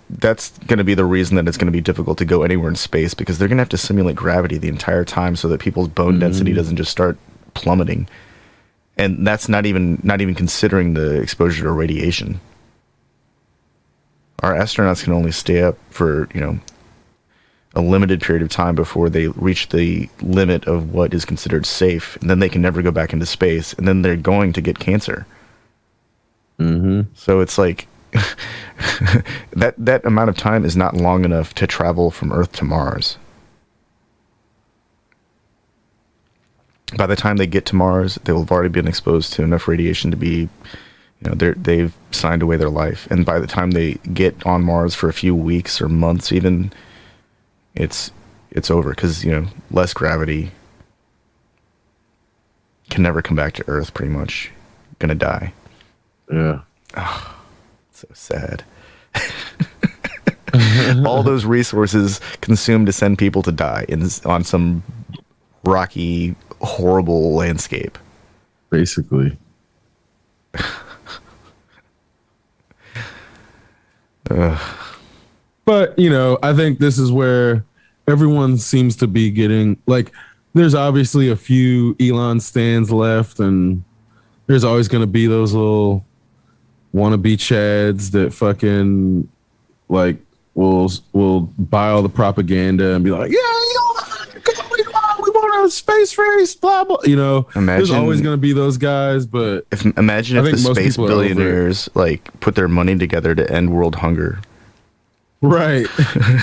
[SPEAKER 1] that's going to be the reason that it's going to be difficult to go anywhere in space, because they're going to have to simulate gravity the entire time so that people's bone density doesn't just start plummeting. And that's not even considering the exposure to radiation. Our astronauts can only stay up for, a limited period of time before they reach the limit of what is considered safe, and then they can never go back into space, and then they're going to get cancer. So it's like that amount of time is not long enough to travel from Earth to Mars. By the time they get to Mars, they will have already been exposed to enough radiation to be, they've signed away their life. And by the time they get on Mars for a few weeks or months even, it's over, because, less gravity, can never come back to Earth, pretty much. Gonna die.
[SPEAKER 3] Yeah.
[SPEAKER 1] Oh, so sad. All those resources consumed to send people to die on some rocky, horrible landscape.
[SPEAKER 3] Basically. But, I think this is where everyone seems to be getting, like, there's obviously a few Elon stans left, and there's always going to be those little wannabe chads that fucking, like, will buy all the propaganda and be like, yeah, we want a space race, blah, blah. There's always going to be those guys, but
[SPEAKER 1] imagine if the space billionaires, put their money together to end world hunger.
[SPEAKER 3] Right.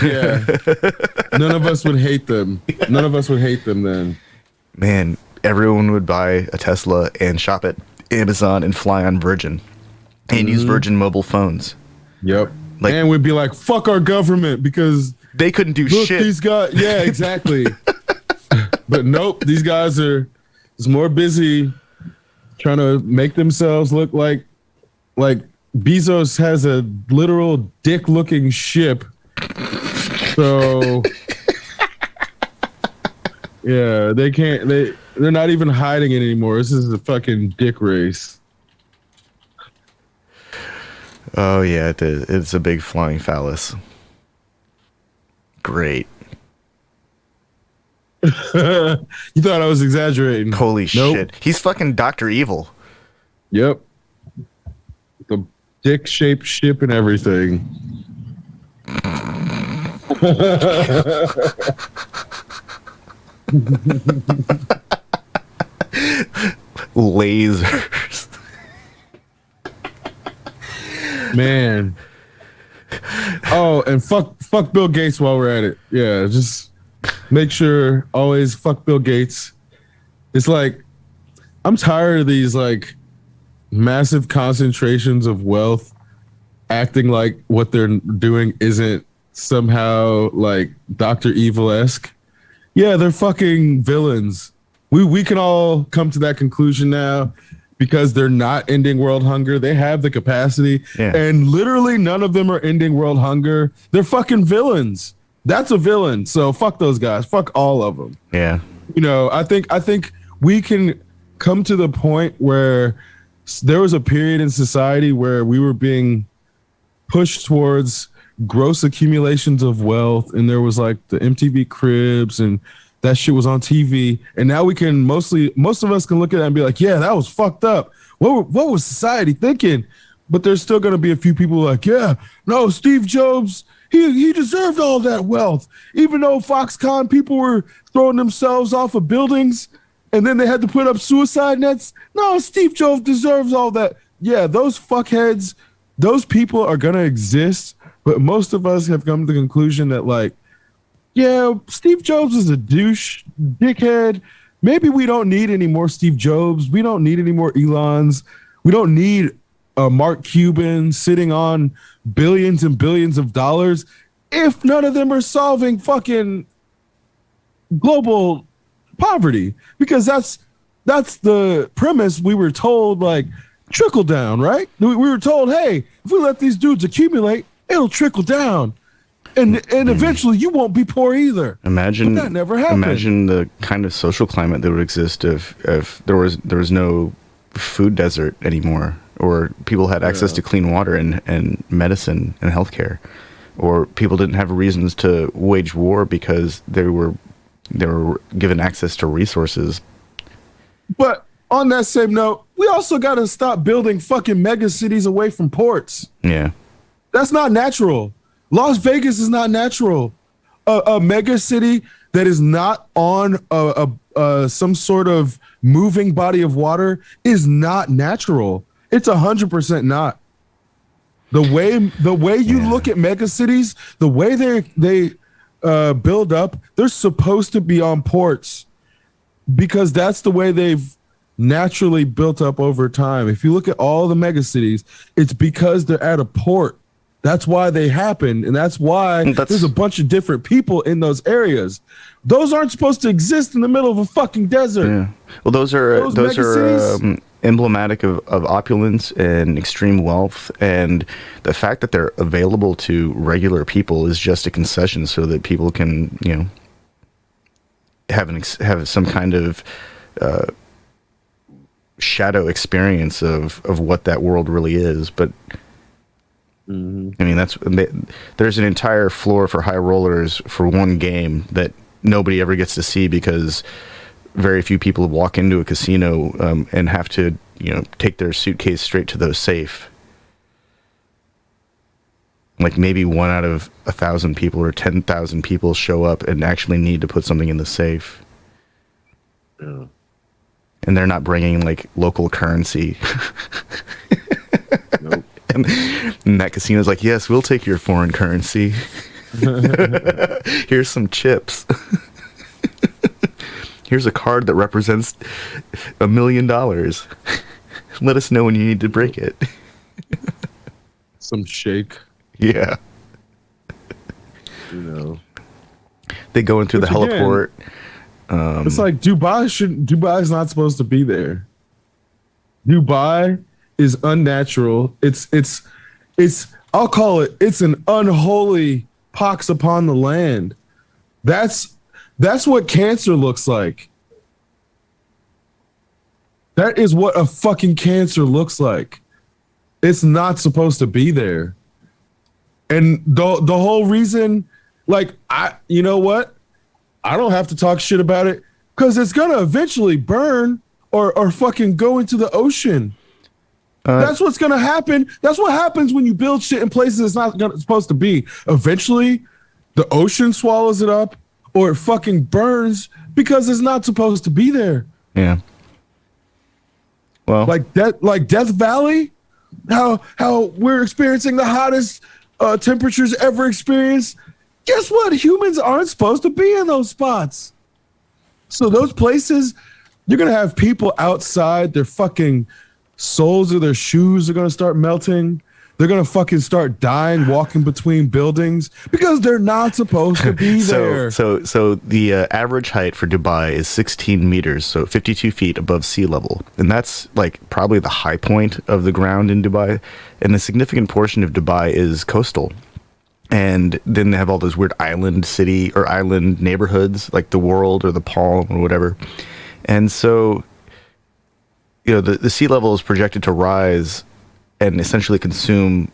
[SPEAKER 3] Yeah. None of us would hate them. None of us would hate them then.
[SPEAKER 1] Man, everyone would buy a Tesla and shop at Amazon and fly on Virgin and use Virgin mobile phones.
[SPEAKER 3] Yep. And we'd be like, fuck our government, because
[SPEAKER 1] they couldn't do shit.
[SPEAKER 3] These guys, yeah, exactly. But nope, these guys are just more busy trying to make themselves look like Bezos has a literal dick-looking ship. So yeah, they're not even hiding it anymore. This is a fucking dick race.
[SPEAKER 1] Oh yeah, it's a big flying phallus. Great.
[SPEAKER 3] You thought I was exaggerating.
[SPEAKER 1] Holy shit. He's fucking Dr. Evil.
[SPEAKER 3] Yep. The dick-shaped ship and everything.
[SPEAKER 1] Lasers.
[SPEAKER 3] Man. Oh, and fuck Bill Gates while we're at it. Yeah, just make sure always fuck Bill Gates. It's like, I'm tired of these like massive concentrations of wealth acting like what they're doing isn't somehow like Dr. Evil-esque. Yeah, they're fucking villains. We can all come to that conclusion now because they're not ending world hunger. They have the capacity, and literally none of them are ending world hunger. They're fucking villains. That's a villain. So fuck those guys. Fuck all of them.
[SPEAKER 1] Yeah.
[SPEAKER 3] I think we can come to the point where there was a period in society where we were being pushed towards gross accumulations of wealth, and there was like the MTV Cribs and that shit was on TV, and now we can most of us can look at it and be like, yeah, that was fucked up. What was society thinking? But there's still going to be a few people like, yeah, no, Steve Jobs, he deserved all that wealth. Even though Foxconn people were throwing themselves off of buildings and then they had to put up suicide nets. No, Steve Jobs deserves all that. Yeah, those fuckheads, those people are going to exist. But most of us have come to the conclusion that, like, yeah, Steve Jobs is a dickhead. Maybe we don't need any more Steve Jobs. We don't need any more Elons. We don't need Mark Cuban sitting on billions and billions of dollars if none of them are solving fucking global poverty, because that's the premise we were told, like trickle down, right? We were told, hey, if we let these dudes accumulate, it'll trickle down. And eventually you won't be poor either.
[SPEAKER 1] Imagine
[SPEAKER 3] but that never happened.
[SPEAKER 1] Imagine the kind of social climate that would exist if there was no food desert anymore, or people had access to clean water and medicine and healthcare, or people didn't have reasons to wage war because they were given access to resources.
[SPEAKER 3] But on that same note, we also got to stop building fucking mega cities away from ports.
[SPEAKER 1] Yeah.
[SPEAKER 3] That's not natural. Las Vegas is not natural. A mega city that is not on some sort of moving body of water is not natural. It's 100% not. The way you look at mega cities, the way they build up, they're supposed to be on ports because that's the way they've naturally built up over time. If you look at all the mega cities, it's because they're at a port. That's why they happen, and that's why there's a bunch of different people in those areas. Those aren't supposed to exist in the middle of a fucking desert.
[SPEAKER 1] Yeah. Well, those are emblematic of opulence and extreme wealth, and the fact that they're available to regular people is just a concession so that people can, have some kind of shadow experience of what that world really is. But I mean, there's an entire floor for high rollers for one game that nobody ever gets to see because very few people walk into a casino and have to, take their suitcase straight to the safe. Like maybe 1 out of 1,000 people or 10,000 people show up and actually need to put something in the safe.
[SPEAKER 3] Yeah.
[SPEAKER 1] And they're not bringing like local currency.
[SPEAKER 3] Nope.
[SPEAKER 1] And that casino's like, yes, we'll take your foreign currency. Here's some chips. Here's a card that represents $1 million. Let us know when you need to break it.
[SPEAKER 3] Some shake.
[SPEAKER 1] Yeah. They go in through the heliport.
[SPEAKER 3] It's like Dubai's not supposed to be there. Dubai is unnatural. It's I'll call it's an unholy pox upon the land. That's what cancer looks like. That is what a fucking cancer looks like. It's not supposed to be there. And the whole reason, like, you know what? I don't have to talk shit about it because it's gonna eventually burn or fucking go into the ocean. That's what's gonna happen. That's what happens when you build shit in places it's not supposed to be. Eventually, the ocean swallows it up, or it fucking burns because it's not supposed to be there.
[SPEAKER 1] Yeah. Well,
[SPEAKER 3] like Death Valley, how we're experiencing the hottest temperatures ever experienced. Guess what? Humans aren't supposed to be in those spots. So those places, you're gonna have people outside. Their fucking soles of their shoes are gonna start melting. They're gonna fucking start dying walking between buildings because they're not supposed to be there.
[SPEAKER 1] So the average height for Dubai is 16 meters, so 52 feet above sea level, and that's like probably the high point of the ground in Dubai. And a significant portion of Dubai is coastal. And then they have all those weird island city or island neighborhoods like the World or the Palm or whatever. And so, the sea level is projected to rise and essentially consume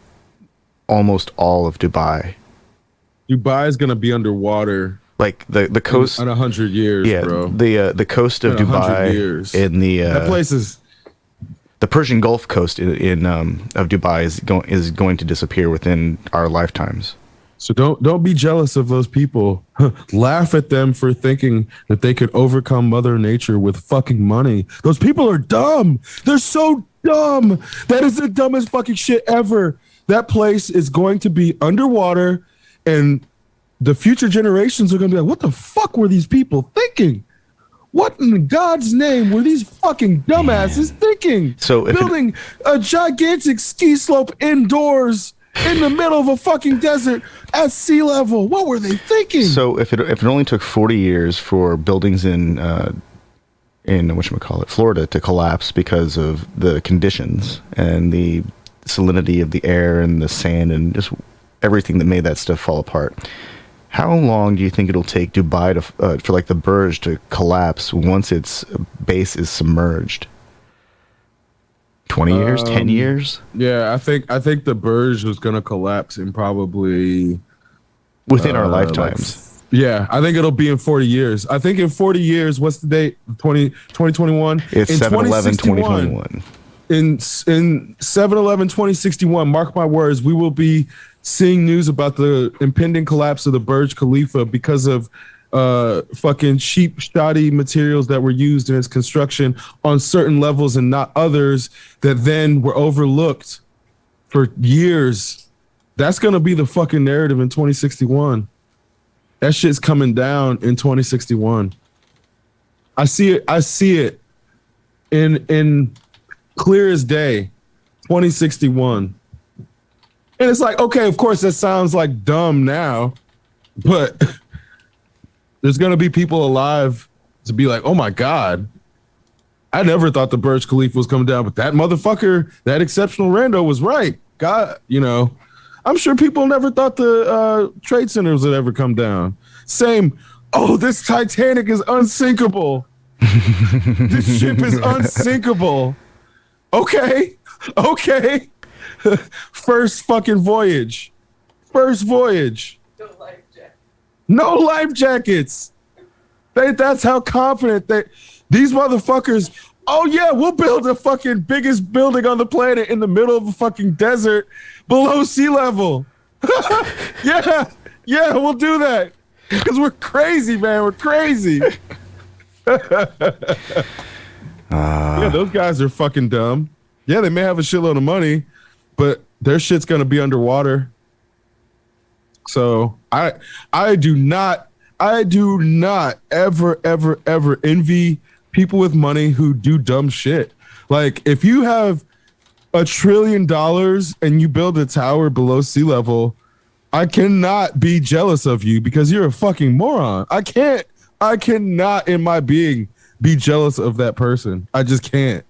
[SPEAKER 1] almost all of Dubai.
[SPEAKER 3] Dubai is going to be underwater.
[SPEAKER 1] Like the coast
[SPEAKER 3] in 100 years, bro.
[SPEAKER 1] The coast of Dubai in
[SPEAKER 3] that place is
[SPEAKER 1] the Persian Gulf coast of Dubai is going to disappear within our lifetimes.
[SPEAKER 3] So don't be jealous of those people. Laugh at them for thinking that they could overcome Mother Nature with fucking money. Those people are dumb. They're so dumb. That is the dumbest fucking shit ever. That place is going to be underwater, and the future generations are going to be like, what the fuck were these people thinking? What in God's name were these fucking dumbasses thinking?
[SPEAKER 1] So
[SPEAKER 3] building a gigantic ski slope indoors in the middle of a fucking desert at sea level. What were they thinking?
[SPEAKER 1] So if it only took 40 years for buildings in whatchamacallit, Florida to collapse because of the conditions and the salinity of the air and the sand and just everything that made that stuff fall apart, how long do you think it'll take Dubai to for like the Burj to collapse once its base is submerged? 20 years, 10 years?
[SPEAKER 3] Yeah, I think the Burj was gonna collapse in probably
[SPEAKER 1] Within our lifetimes.
[SPEAKER 3] Yeah, I think it'll be in 40 years. I think in 40 years, what's the date? 2021?
[SPEAKER 1] It's 7/11/2021.
[SPEAKER 3] In 7/11/2061, mark my words, we will be seeing news about the impending collapse of the Burj Khalifa because of fucking cheap, shoddy materials that were used in its construction on certain levels and not others that then were overlooked for years. That's going to be the fucking narrative in 2061. That shit's coming down in 2061. I see it in clear as day, 2061. And it's like, okay, of course that sounds like dumb now, but there's going to be people alive to be like, oh my God, I never thought the Burj Khalifa was coming down, but that motherfucker, that exceptional rando was right. God, I'm sure people never thought the trade centers would ever come down. Same, oh, this Titanic is unsinkable. This ship is unsinkable. Okay. First fucking voyage. No life jackets. That's how confident these motherfuckers. Oh yeah, we'll build the fucking biggest building on the planet in the middle of a fucking desert below sea level. yeah, we'll do that because we're crazy, man. We're crazy. Yeah, those guys are fucking dumb. Yeah, they may have a shitload of money, but their shit's gonna be underwater. So I do not ever envy people with money who do dumb shit. Like if you have $1 trillion and you build a tower below sea level, I cannot be jealous of you because you're a fucking moron. I cannot in my being be jealous of that person. I just can't.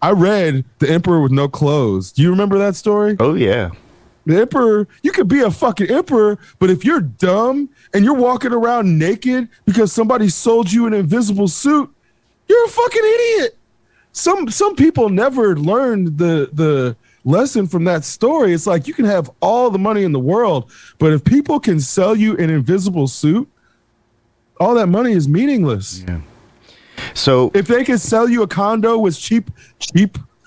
[SPEAKER 3] I read The Emperor with No Clothes. Do you remember that story?
[SPEAKER 1] Oh yeah.
[SPEAKER 3] The emperor, you could be a fucking emperor, but if you're dumb and you're walking around naked because somebody sold you an invisible suit, you're a fucking idiot. Some people never learned the lesson from that story. It's like you can have all the money in the world, but if people can sell you an invisible suit, all that money is meaningless.
[SPEAKER 1] Yeah. So
[SPEAKER 3] if they can sell you a condo with cheap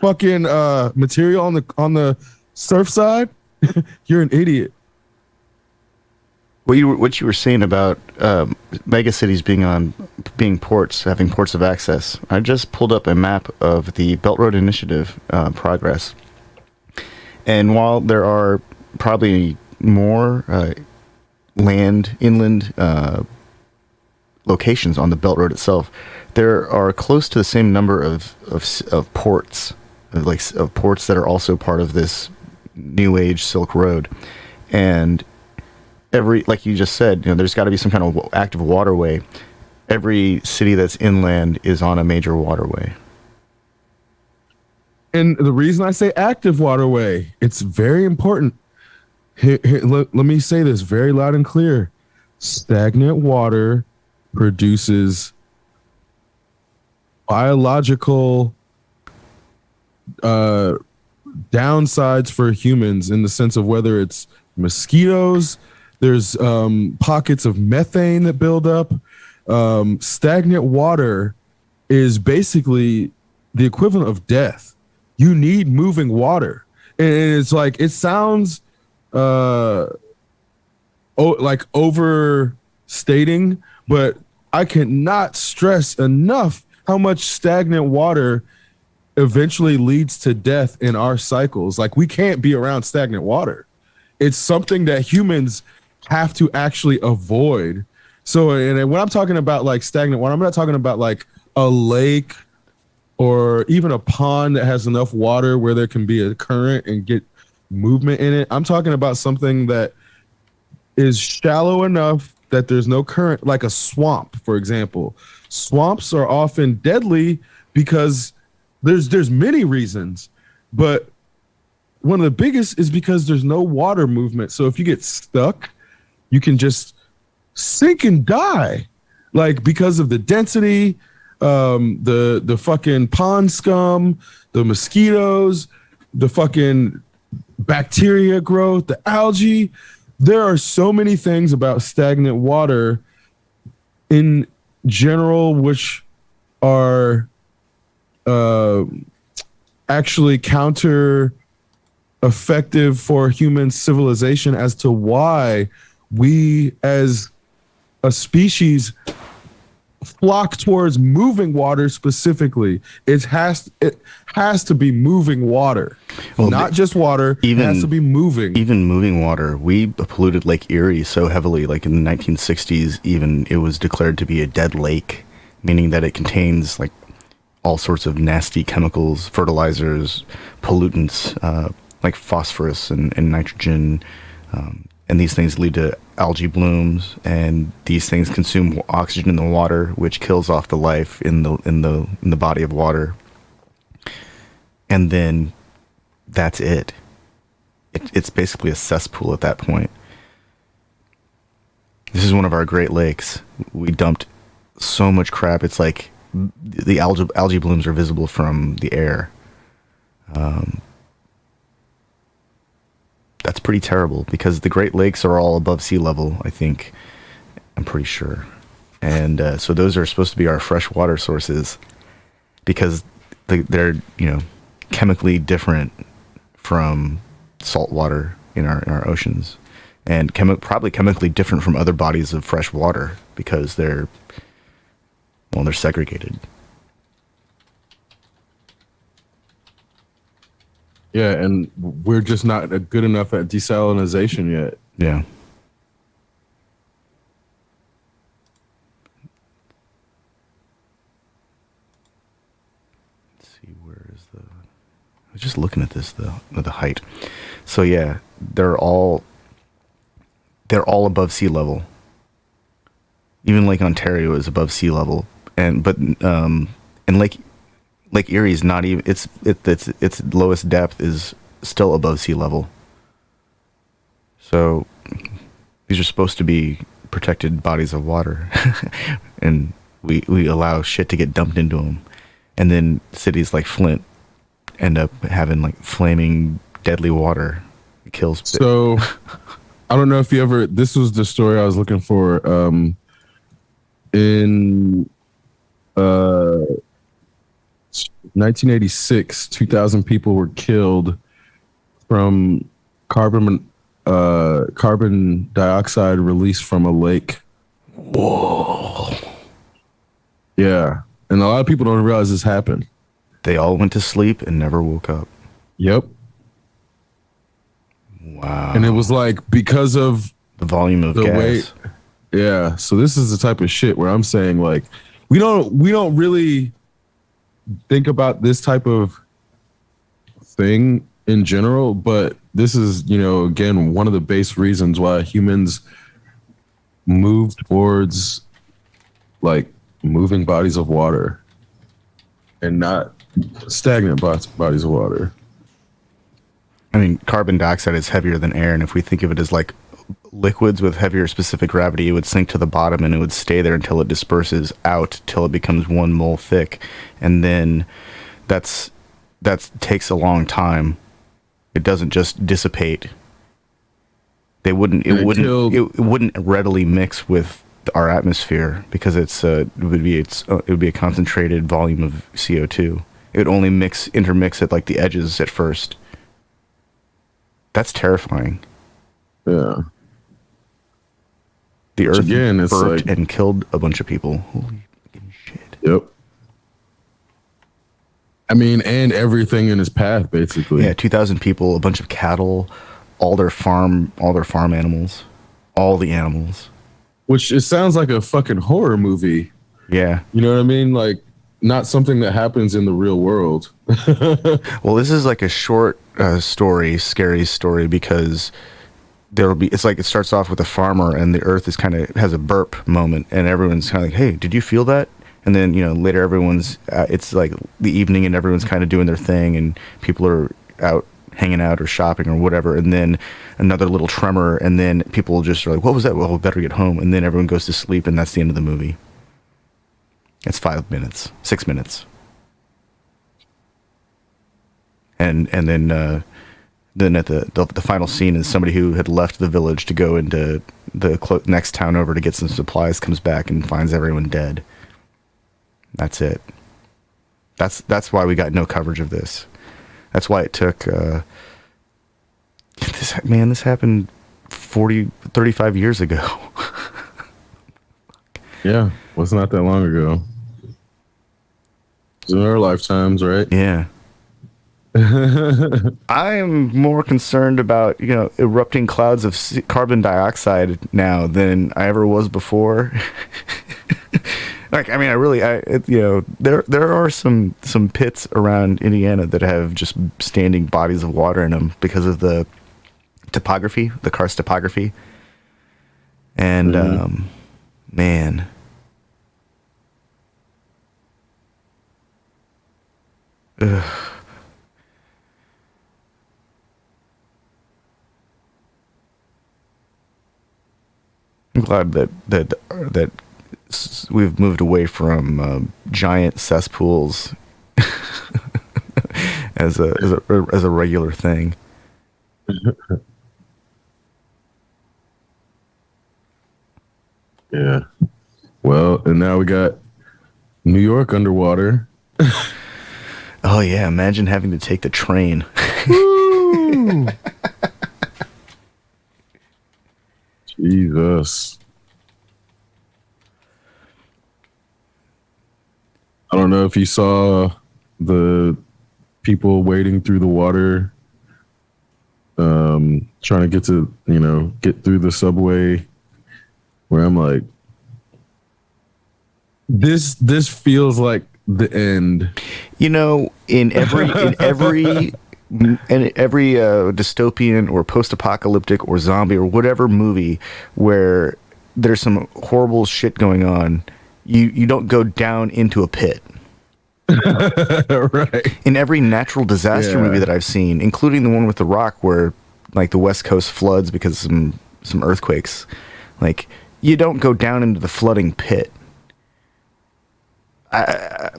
[SPEAKER 3] fucking material on the surf side, you're an idiot.
[SPEAKER 1] What you were saying about mega cities being ports, having ports of access. I just pulled up a map of the Belt Road Initiative progress, and while there are probably more inland locations on the Belt Road itself, there are close to the same number of ports, of ports that are also part of this New Age Silk Road. And like you just said, there's got to be some kind of active waterway. Every city that's inland is on a major waterway.
[SPEAKER 3] And the reason I say active waterway, it's very important. Here, let me say this very loud and clear. Stagnant water produces biological downsides for humans in the sense of whether it's mosquitoes, there's pockets of methane that build up. Stagnant water is basically the equivalent of death. You need moving water. And it's like, it sounds like overstating, but I cannot stress enough how much stagnant water eventually leads to death in our cycles. Like, we can't be around stagnant water. It's something that humans have to actually avoid. So, and when I'm talking about like stagnant water, I'm not talking about like a lake or even a pond that has enough water where there can be a current and get movement in it. I'm talking about something that is shallow enough that there's no current, like a swamp, for example. Swamps are often deadly because there's many reasons, but one of the biggest is because there's no water movement. So if you get stuck, you can just sink and die, like because of the density, the fucking pond scum, the mosquitoes, the fucking bacteria growth, the algae. There are so many things about stagnant water in general which are actually counter effective for human civilization as to why we as a species flock towards moving water specifically. It has to be moving water, not just water. It has to be moving.
[SPEAKER 1] Even moving water. We polluted Lake Erie so heavily, like in the 1960s, even it was declared to be a dead lake, meaning that it contains like all sorts of nasty chemicals, fertilizers, pollutants, like phosphorus and nitrogen. And these things lead to algae blooms, and these things consume oxygen in the water, which kills off the life in the body of water. And then that's it. It's basically a cesspool at that point. This is one of our Great Lakes. We dumped so much crap. It's like the algae blooms are visible from the air. That's pretty terrible because the Great Lakes are all above sea level, I think. I'm pretty sure. And so those are supposed to be our fresh water sources because they're, chemically different from salt water in our oceans, and probably chemically different from other bodies of fresh water because they're segregated.
[SPEAKER 3] Yeah, and we're just not good enough at desalinization yet.
[SPEAKER 1] Yeah. Let's see, where is I was just looking at this, the height. So yeah, they're all above sea level. Even Lake Ontario is above sea level, and Lake Erie is not even. Its lowest depth is still above sea level. So these are supposed to be protected bodies of water, and we allow shit to get dumped into them, and then cities like Flint end up having like flaming, deadly water. It kills.
[SPEAKER 3] So I don't know if you ever. This was the story I was looking for. In 1986, 2,000 people were killed from carbon dioxide released from a lake.
[SPEAKER 1] Whoa.
[SPEAKER 3] Yeah. And a lot of people don't realize this happened.
[SPEAKER 1] They all went to sleep and never woke up.
[SPEAKER 3] Yep.
[SPEAKER 1] Wow.
[SPEAKER 3] And it was like because of
[SPEAKER 1] the volume of gas.
[SPEAKER 3] Weight. Yeah. So this is the type of shit where I'm saying like we don't really think about this type of thing in general, but this is, again, one of the base reasons why humans move towards like moving bodies of water and not stagnant bodies of water.
[SPEAKER 1] I mean, carbon dioxide is heavier than air, and if we think of it as like liquids with heavier specific gravity, it would sink to the bottom and it would stay there until it disperses out till it becomes 1 mole thick, and then that takes a long time. It doesn't just dissipate. It wouldn't readily mix with our atmosphere because it would be a concentrated volume of CO2. It would only intermix at like the edges at first. That's terrifying.
[SPEAKER 3] Yeah.
[SPEAKER 1] The Earth burped
[SPEAKER 3] like,
[SPEAKER 1] and killed a bunch of people. Holy fucking shit.
[SPEAKER 3] Yep. I mean, and everything in his path, basically.
[SPEAKER 1] Yeah, 2,000 people, a bunch of cattle, all their farm animals. all the animals.
[SPEAKER 3] Which it sounds like a fucking horror movie.
[SPEAKER 1] Yeah.
[SPEAKER 3] You know what I mean? Like not something that happens in the real world.
[SPEAKER 1] Well, this is like a short story, scary story, because it's like it starts off with a farmer and the earth is kind of has a burp moment and everyone's kind of like, hey, did you feel that? And then, later everyone's, it's like the evening and everyone's kind of doing their thing and people are out hanging out or shopping or whatever. And then another little tremor and then people just are like, what was that? Well, we better get home. And then everyone goes to sleep and that's the end of the movie. It's 5 minutes, 6 minutes. And then at the final scene is somebody who had left the village to go into the next town over to get some supplies comes back and finds everyone dead. That's it. That's why we got no coverage of this. That's why it took this happened 35 years ago.
[SPEAKER 3] Yeah, was not that long ago. It's in our lifetimes, right?
[SPEAKER 1] Yeah. I am more concerned about, erupting clouds of carbon dioxide now than I ever was before. There are some pits around Indiana that have just standing bodies of water in them because of the topography, the karst topography. And, man. Ugh. I'm glad that we've moved away from giant cesspools as a regular thing.
[SPEAKER 3] Yeah. Well, and now we got New York underwater.
[SPEAKER 1] Oh yeah, imagine having to take the train.
[SPEAKER 3] Woo! Jesus. I don't know if you saw the people wading through the water, trying to get through the subway, where I'm like, this feels like the end.
[SPEAKER 1] In every dystopian or post-apocalyptic or zombie or whatever movie where there's some horrible shit going on, you don't go down into a pit.
[SPEAKER 3] Right.
[SPEAKER 1] In every natural disaster movie that I've seen, including the one with The Rock where like the West Coast floods because of some earthquakes, like you don't go down into the flooding pit. I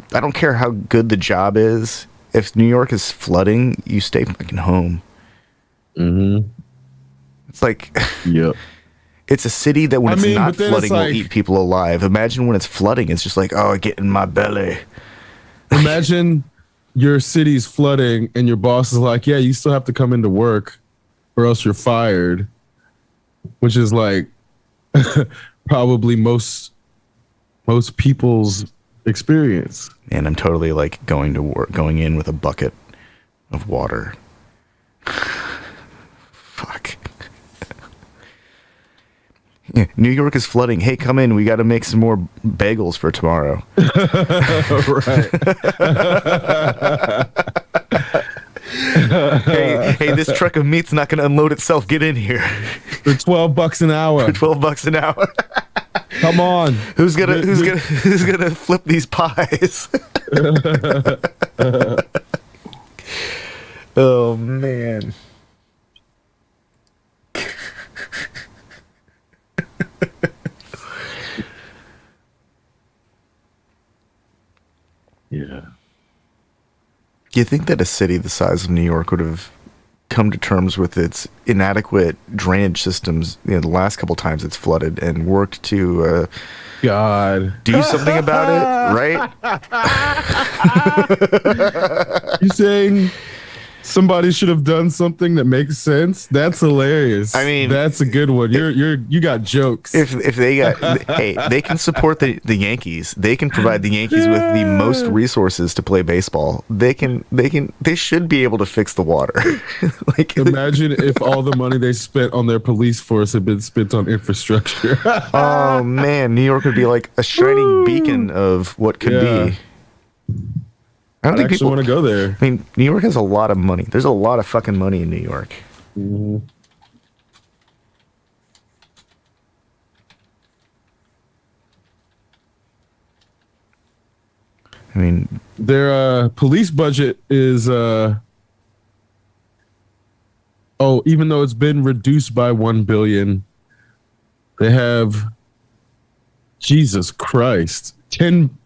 [SPEAKER 1] don't care how good the job is. If New York is flooding, you stay fucking home.
[SPEAKER 3] Mm-hmm.
[SPEAKER 1] It's like,
[SPEAKER 3] yep.
[SPEAKER 1] It's a city that when it's not flooding will eat people alive. Imagine when it's flooding, it's just like, oh, get in my belly.
[SPEAKER 3] Imagine your city's flooding and your boss is like, yeah, you still have to come into work or else you're fired, which is like probably most people's experience.
[SPEAKER 1] And I'm totally like going to work, going in with a bucket of water. Fuck. Yeah, New York is flooding. Hey, come in. We got to make some more bagels for tomorrow.
[SPEAKER 3] Right.
[SPEAKER 1] hey, this truck of meat's not going to unload itself. Get in here.
[SPEAKER 3] For $12 an hour.
[SPEAKER 1] For $12 an hour.
[SPEAKER 3] Come on.
[SPEAKER 1] Who's gonna flip these pies? Oh man.
[SPEAKER 3] Yeah.
[SPEAKER 1] Do you think that a city the size of New York would have come to terms with its inadequate drainage systems, the last couple times it's flooded, and worked to do something about it, right?
[SPEAKER 3] You saying Somebody should have done something that makes sense. That's hilarious.
[SPEAKER 1] I mean,
[SPEAKER 3] that's a good one. You got jokes.
[SPEAKER 1] If they got, hey, they can support the Yankees. They can provide the Yankees with the most resources to play baseball. They should be able to fix the water. Like,
[SPEAKER 3] imagine if all the money they spent on their police force had been spent on infrastructure.
[SPEAKER 1] Oh man, New York would be like a shining beacon of what could be. I don't think people
[SPEAKER 3] want to go there.
[SPEAKER 1] I mean, New York has a lot of money. There's a lot of fucking money in New York.
[SPEAKER 3] Mm-hmm.
[SPEAKER 1] I mean,
[SPEAKER 3] their police budget is even though it's been reduced by 1 billion, they have, Jesus Christ, 10.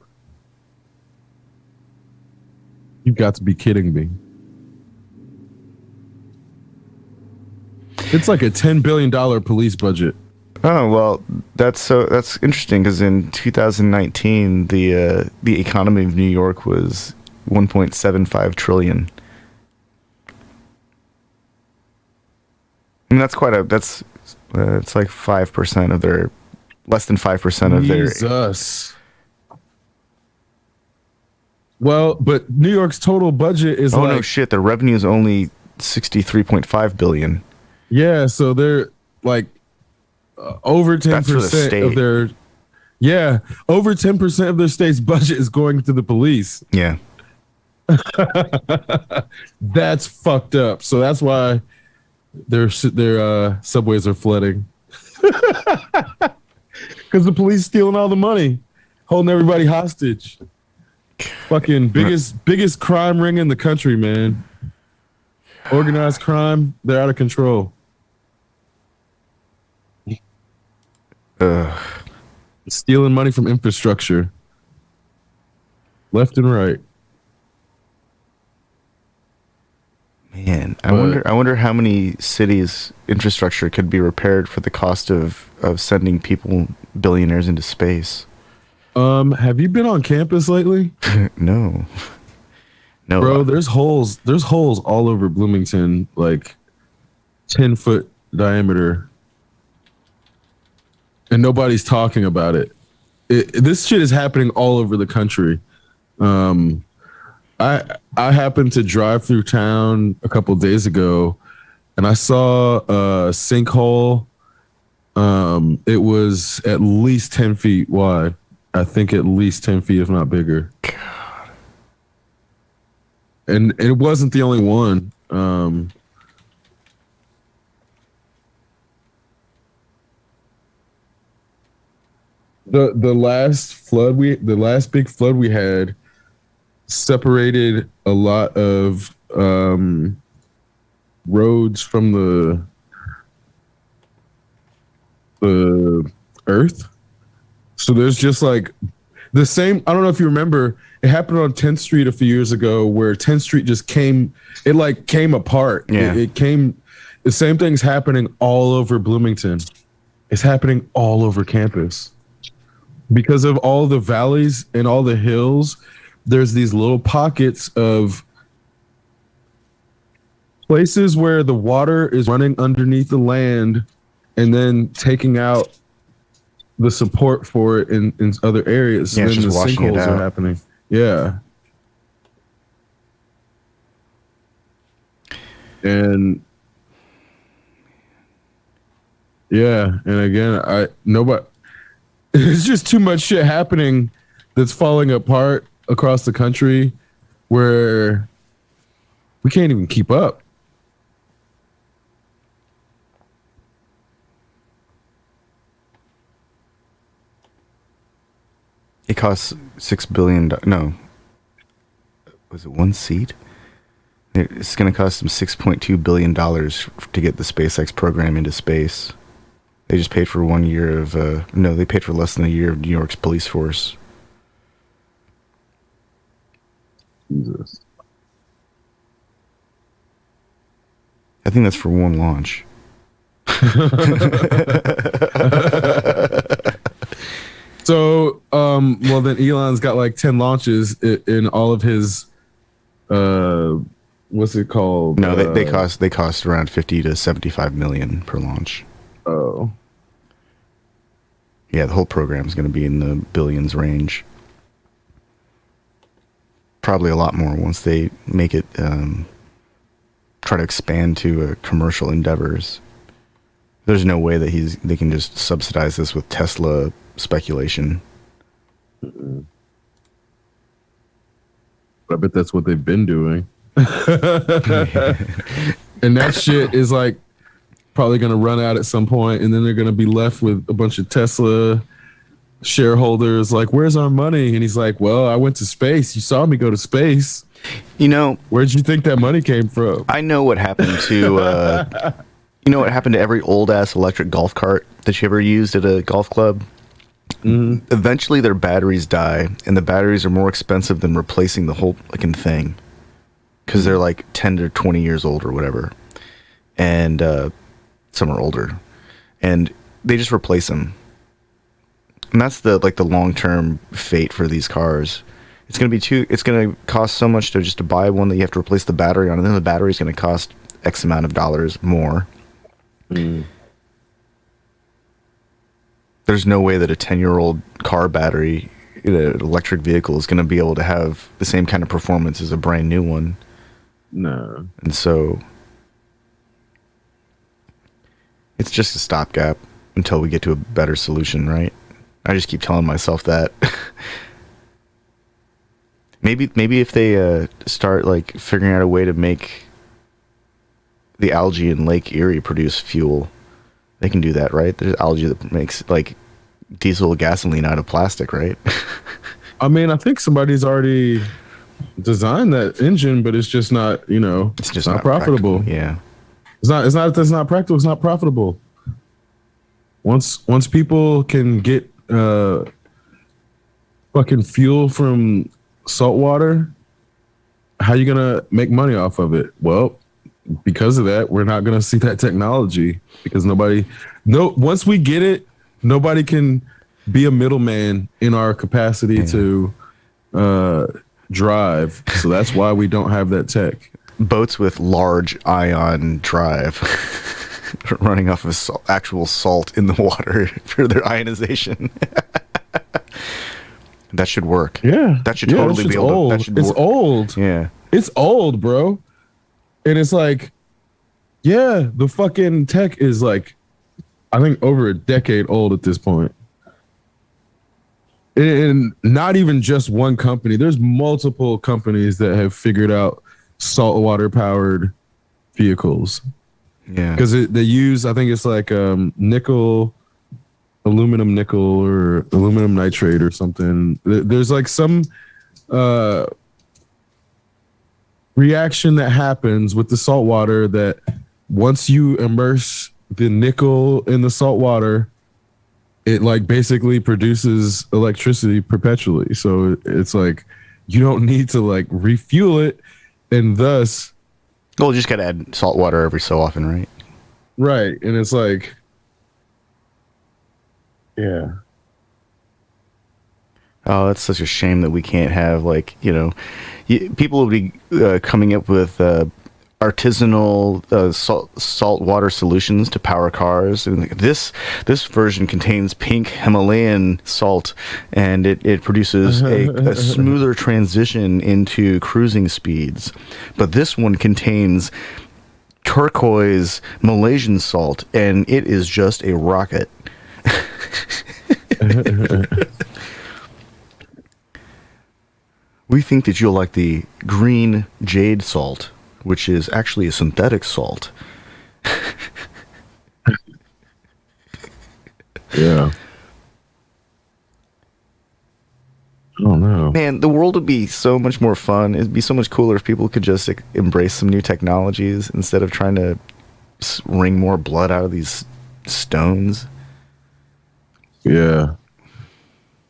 [SPEAKER 3] You've got to be kidding me. It's like a $10 billion police budget.
[SPEAKER 1] oh well, that's interesting because in 2019 the economy of New York was 1.75 trillion. I mean, it's like 5% of their, less than 5% of their.
[SPEAKER 3] Jesus. Well, but New York's total budget is
[SPEAKER 1] no shit, their revenue is only 63.5 billion.
[SPEAKER 3] Yeah, so they're like over 10% of their over 10% of their state's budget is going to the police.
[SPEAKER 1] Yeah.
[SPEAKER 3] That's fucked up. So that's why their subways are flooding. Because the police stealing all the money, holding everybody hostage. Fucking biggest crime ring in the country, man. Organized crime, they're out of control. Stealing money from infrastructure, left and right.
[SPEAKER 1] Man, I wonder how many cities' infrastructure could be repaired for the cost of sending billionaires into space.
[SPEAKER 3] Have you been on campus lately?
[SPEAKER 1] No.
[SPEAKER 3] Bro, there's holes all over Bloomington, like 10-foot diameter. And nobody's talking about it. This shit is happening all over the country. I happened to drive through town a couple of days ago, and I saw a sinkhole. It was at least 10 feet wide. I think at least 10 feet, if not bigger. God. And it wasn't the only one. The last big flood we had separated a lot of roads from the earth. So there's just like the same. I don't know if you remember, it happened on 10th Street a few years ago where 10th Street just came apart.
[SPEAKER 1] Yeah.
[SPEAKER 3] It came, the same thing's happening all over Bloomington. It's happening all over campus. Because of all the valleys and all the hills, there's these little pockets of places where the water is running underneath the land and then taking out the support for it in other areas.
[SPEAKER 1] Yeah,
[SPEAKER 3] and
[SPEAKER 1] it's
[SPEAKER 3] then
[SPEAKER 1] just
[SPEAKER 3] the
[SPEAKER 1] washing it
[SPEAKER 3] sinkholes
[SPEAKER 1] out.
[SPEAKER 3] are happening. Yeah. And yeah, and again, it's just too much shit happening that's falling apart across the country where we can't even keep up.
[SPEAKER 1] It costs $6 billion. No, was it one seat? It's going to cost them $6.2 billion to get the SpaceX program into space. They just paid for 1 year of they paid for less than a year of New York's police force.
[SPEAKER 3] Jesus.
[SPEAKER 1] I think that's for one launch.
[SPEAKER 3] So, well, then Elon's got like 10 launches in all of his what's it called?
[SPEAKER 1] No, they cost around 50 to 75 million per launch.
[SPEAKER 3] Oh,
[SPEAKER 1] Yeah, the whole program is going to be in the billions range. Probably a lot more once they make it try to expand to commercial endeavors. There's no way that they can just subsidize this with Tesla speculation.
[SPEAKER 3] I bet that's what they've been doing. And that shit is like probably going to run out at some point, and then they're going to be left with a bunch of Tesla shareholders like, where's our money? And he's like, well, I went to space. You saw me go to space.
[SPEAKER 1] You know,
[SPEAKER 3] Where'd you think that money came from?
[SPEAKER 1] I know what happened to every old ass electric golf cart that you ever used at a golf club.
[SPEAKER 3] Mm-hmm.
[SPEAKER 1] Eventually their batteries die, and the batteries are more expensive than replacing the whole fucking thing, because they're like 10 to 20 years old or whatever, and some are older, and they just replace them. And that's the long-term fate for these cars. It's going to cost so much to buy one that you have to replace the battery on, and then the battery is going to cost X amount of dollars more. There's no way that a 10-year-old car battery in an electric vehicle is going to be able to have the same kind of performance as a brand new one.
[SPEAKER 3] No.
[SPEAKER 1] And so it's just a stopgap until we get to a better solution, right? I just keep telling myself that. Maybe if they start like figuring out a way to make the algae in Lake Erie produce fuel, they can do that, right? There's algae that makes like diesel gasoline out of plastic, right?
[SPEAKER 3] I mean, I think somebody's already designed that engine, but it's just not,
[SPEAKER 1] It's just
[SPEAKER 3] not profitable.
[SPEAKER 1] Yeah.
[SPEAKER 3] It's not that's not practical. It's not profitable. Once people can get fucking fuel from salt water, how you gonna make money off of it? Well, because of that, we're not gonna see that technology, because once we get it, nobody can be a middleman in our capacity to drive. So that's why we don't have that tech.
[SPEAKER 1] Boats with large ion drive running off of actual salt in the water for their ionization. That should work.
[SPEAKER 3] Yeah.
[SPEAKER 1] That should totally be able to.
[SPEAKER 3] It's old.
[SPEAKER 1] Yeah.
[SPEAKER 3] It's old, bro. And it's like, yeah, the fucking tech is like, I think over a decade old at this point. And not even just one company. There's multiple companies that have figured out saltwater powered vehicles.
[SPEAKER 1] Yeah.
[SPEAKER 3] Because they use, I think it's like aluminum nickel or aluminum nitrate or something. There's like some reaction that happens with the salt water that once you immerse the nickel in the salt water, it like basically produces electricity perpetually. So it's like you don't need to like refuel it, and thus,
[SPEAKER 1] well, you just got to add salt water every so often, right?
[SPEAKER 3] Right. And it's like, yeah.
[SPEAKER 1] Oh, that's such a shame that we can't have people will be coming up with artisanal salt water solutions to power cars. And this version contains pink Himalayan salt, and it produces a smoother transition into cruising speeds. But this one contains turquoise Malaysian salt, and it is just a rocket. We think that you'll like the green jade salt, which is actually a synthetic salt.
[SPEAKER 3] Yeah. Oh no.
[SPEAKER 1] Man, the world would be so much more fun. It'd be so much cooler if people could just embrace some new technologies instead of trying to wring more blood out of these stones.
[SPEAKER 3] Yeah.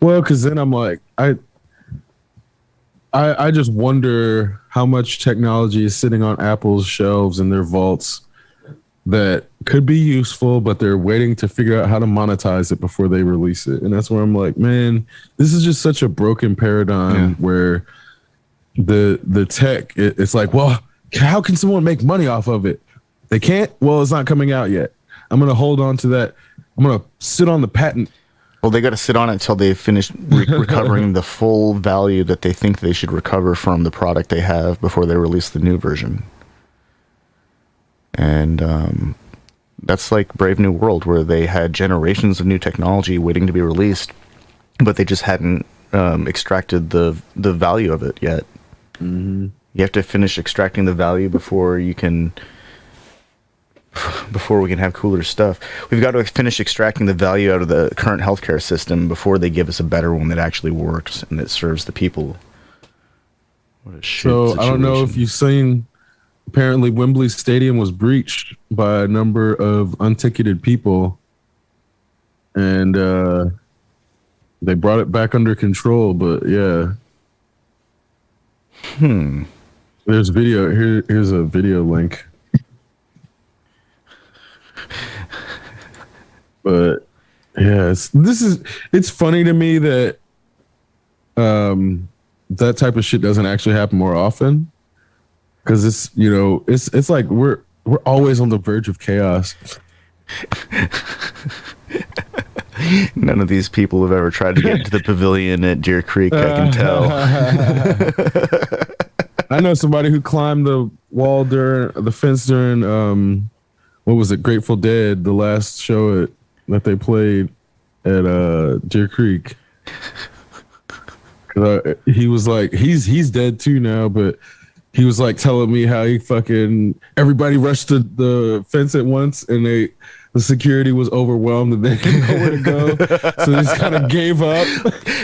[SPEAKER 3] Well, because then I'm like, I just wonder how much technology is sitting on Apple's shelves in their vaults that could be useful, but they're waiting to figure out how to monetize it before they release it. And that's where I'm like, man, this is just such a broken paradigm where the tech, it's like, well, how can someone make money off of it? They can't. Well, it's not coming out yet. I'm gonna hold on to that. I'm gonna sit on the patent.
[SPEAKER 1] Well, they got to sit on it until they finish recovering the full value that they think they should recover from the product they have before they release the new version. And that's like Brave New World, where they had generations of new technology waiting to be released, but they just hadn't extracted the value of it yet.
[SPEAKER 3] Mm-hmm.
[SPEAKER 1] You have to finish extracting the value before we can have cooler stuff. We've got to finish extracting the value out of the current healthcare system before they give us a better one that actually works and that serves the people. What a shit situation.
[SPEAKER 3] I don't know if you've seen. Apparently, Wembley Stadium was breached by a number of unticketed people, and they brought it back under control. But yeah, there's video here. Here's a video link. But yeah, it's funny to me that that type of shit doesn't actually happen more often. Because it's like we're always on the verge of chaos.
[SPEAKER 1] None of these people have ever tried to get into the pavilion at Deer Creek, I can tell.
[SPEAKER 3] I know somebody who climbed the wall the fence during what was it, Grateful Dead, the last show that they played at Deer Creek. He was like, he's dead too now, but he was like telling me how everybody rushed to the fence at once, and the security was overwhelmed and they didn't know where to go. So they just kind of gave up.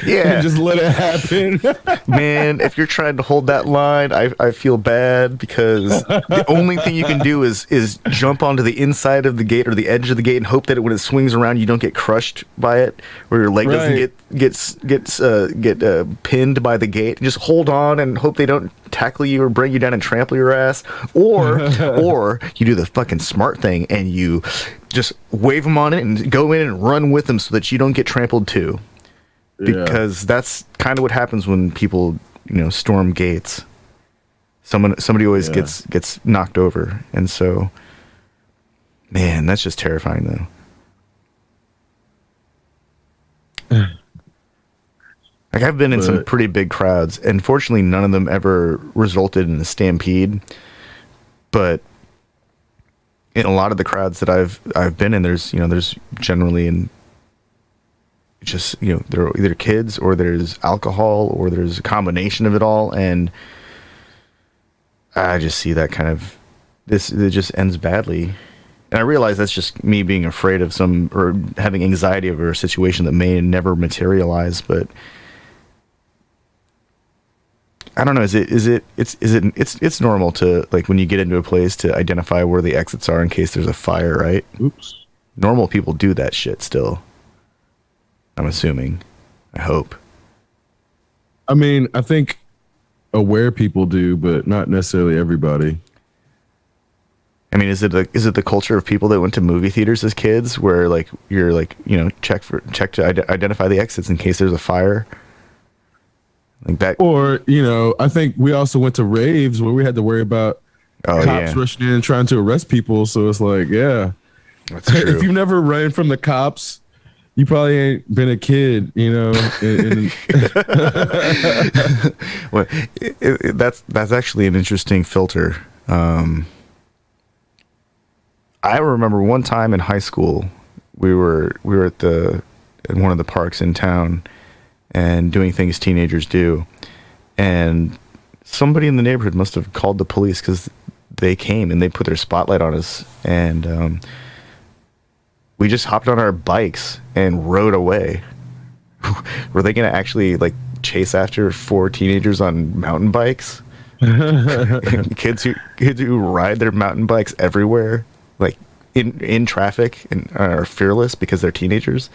[SPEAKER 1] Yeah.
[SPEAKER 3] And just let it happen.
[SPEAKER 1] Man, if you're trying to hold that line, I feel bad, because the only thing you can do is jump onto the inside of the gate or the edge of the gate and hope that when it swings around, you don't get crushed by it, or your leg doesn't get pinned by the gate. Just hold on and hope they don't tackle you or bring you down and trample your ass. Or you do the fucking smart thing and you just wave them on it and go in and run with them so that you don't get trampled too. Because that's kind of what happens when people, storm gates. Somebody always gets knocked over. And so, man, that's just terrifying though. Like, I've been in some pretty big crowds, and fortunately none of them ever resulted in a stampede. But in a lot of the crowds that I've been in, there's generally there are either kids, or there's alcohol, or there's a combination of it all, and I just see that kind of it just ends badly. And I realize that's just me being afraid of or having anxiety over a situation that may never materialize, but I don't know. It's normal to, like, when you get into a place, to identify where the exits are in case there's a fire, right?
[SPEAKER 3] Oops.
[SPEAKER 1] Normal people do that shit still. I'm assuming. I hope.
[SPEAKER 3] I mean, I think aware people do, but not necessarily everybody.
[SPEAKER 1] I mean, is it the culture of people that went to movie theaters as kids, where like you're like, check to identify the exits in case there's a fire? Like that.
[SPEAKER 3] Or, I think we also went to raves where we had to worry about cops rushing in and trying to arrest people. So it's like, yeah.
[SPEAKER 1] That's true.
[SPEAKER 3] If you've never ran from the cops, you probably ain't been a kid, Well,
[SPEAKER 1] that's actually an interesting filter. I remember one time in high school, we were in one of the parks in town and doing things teenagers do, and somebody in the neighborhood must have called the police, because they came and they put their spotlight on us, and we just hopped on our bikes and rode away. Were they going to actually like chase after 4 teenagers on mountain bikes? kids who ride their mountain bikes everywhere, like in traffic, and are fearless because they're teenagers.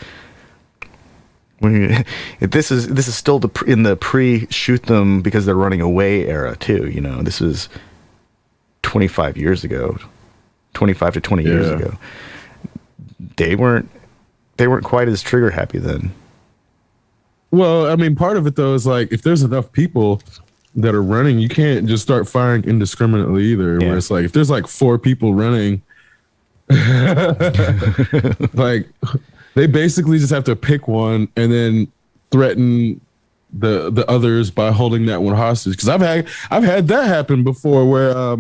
[SPEAKER 1] This is still in the pre-shoot them because they're running away era too. This was 25 years ago, 25 to 20 years ago. They weren't quite as trigger happy then.
[SPEAKER 3] Well, I mean, part of it though is like, if there's enough people, that are running, you can't just start firing indiscriminately either.
[SPEAKER 1] Yeah.
[SPEAKER 3] Where it's like if there's like 4 people running, like they basically just have to pick one and then threaten the others by holding that one hostage. Because I've had that happen before where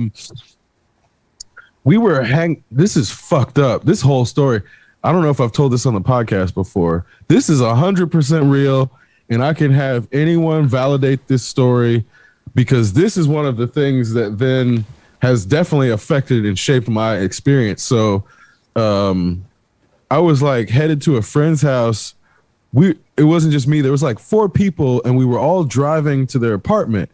[SPEAKER 3] we were this is fucked up. This whole story. I don't know if I've told this on the podcast before. This is 100% real, and I can have anyone validate this story because this is one of the things that then has definitely affected and shaped my experience. So I was like headed to a friend's house. It wasn't just me. There was like 4 people, and we were all driving to their apartment.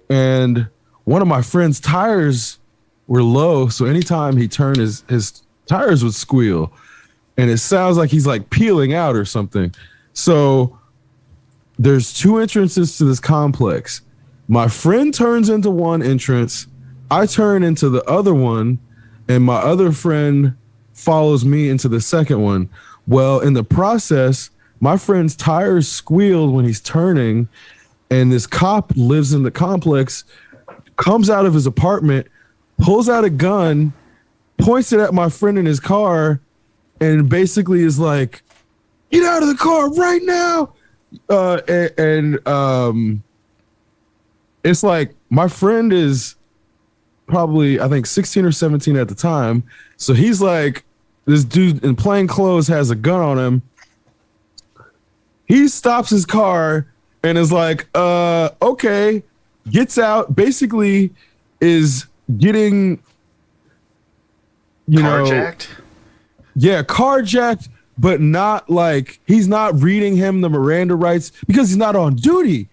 [SPEAKER 3] And one of my friend's tires were low, so anytime he turned, his tires would squeal. And it sounds like he's like peeling out or something. So there's 2 entrances to this complex. My friend turns into one entrance. I turn into the other one, and my other friend follows me into the second one. Well, in the process, my friend's tires squealed when he's turning, and this cop lives in the complex, comes out of his apartment, pulls out a gun, points it at my friend in his car, and basically is like, "Get out of the car right now!" It's like my friend is probably, I think, 16 or 17 at the time. So he's like, this dude in plain clothes has a gun on him. He stops his car and is like, okay, gets out, is getting,
[SPEAKER 1] Carjacked?
[SPEAKER 3] Yeah, carjacked, but not like, he's not reading him the Miranda rights because he's not on duty.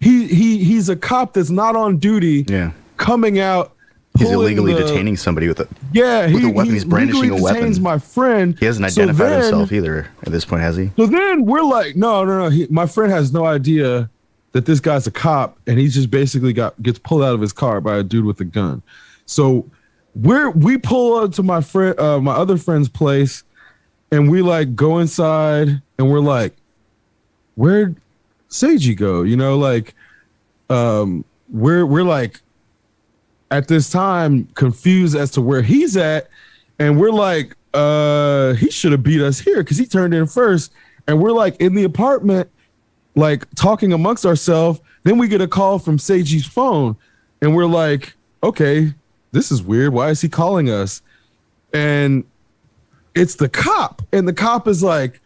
[SPEAKER 3] He's a cop that's not on duty.
[SPEAKER 1] Yeah.
[SPEAKER 3] Coming out.
[SPEAKER 1] He's illegally detaining somebody with a weapon. He's brandishing a weapon.
[SPEAKER 3] Detains my friend.
[SPEAKER 1] He hasn't identified himself either at this point, has he?
[SPEAKER 3] So then we're like, no. My friend has no idea that this guy's a cop, and he's just basically gets pulled out of his car by a dude with a gun. So we pull up to my other friend's place, and we like go inside, and we're like, where'd Seiji go? We're like, at this time, confused as to where he's at, and we're like, he should have beat us here because he turned in first. And we're like in the apartment, like talking amongst ourselves. Then we get a call from Seiji's phone, and we're like, okay, this is weird. Why is he calling us? And it's the cop, and the cop is like,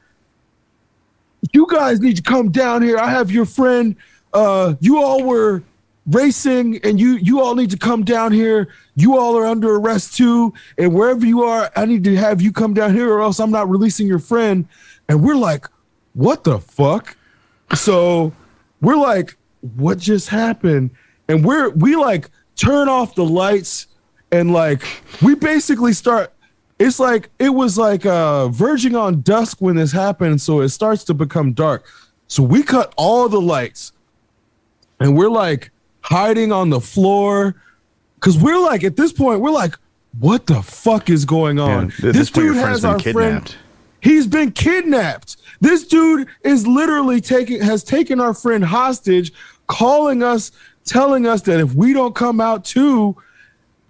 [SPEAKER 3] you guys need to come down here. I have your friend. You all were racing, and you all need to come down here. You all are under arrest too, and wherever you are, I need to have you come down here, or else I'm not releasing your friend. And we're like, what the fuck? So we're like, what just happened? And we like turn off the lights, and like we basically start. It's like it was like verging on dusk when this happened, so it starts to become dark. So we cut all the lights, and we're like hiding on the floor, because we're like, at this point, we're like, what the fuck is going on?
[SPEAKER 1] Yeah,
[SPEAKER 3] this dude has our friend. He's been kidnapped. This dude is literally has taken our friend hostage, calling us, telling us that if we don't come out too,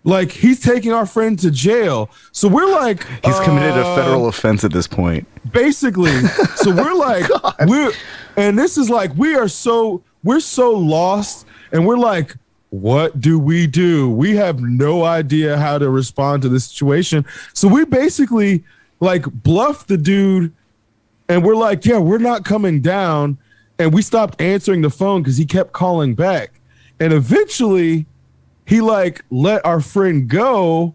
[SPEAKER 3] like he's taking our friend to jail. So we're like,
[SPEAKER 1] he's committed a federal offense at this point.
[SPEAKER 3] Basically. So we're like, and this is like, we're so lost. And we're like, what do? We have no idea how to respond to this situation. So we basically like bluffed the dude, and we're like, yeah, we're not coming down. And we stopped answering the phone because he kept calling back. And eventually he like let our friend go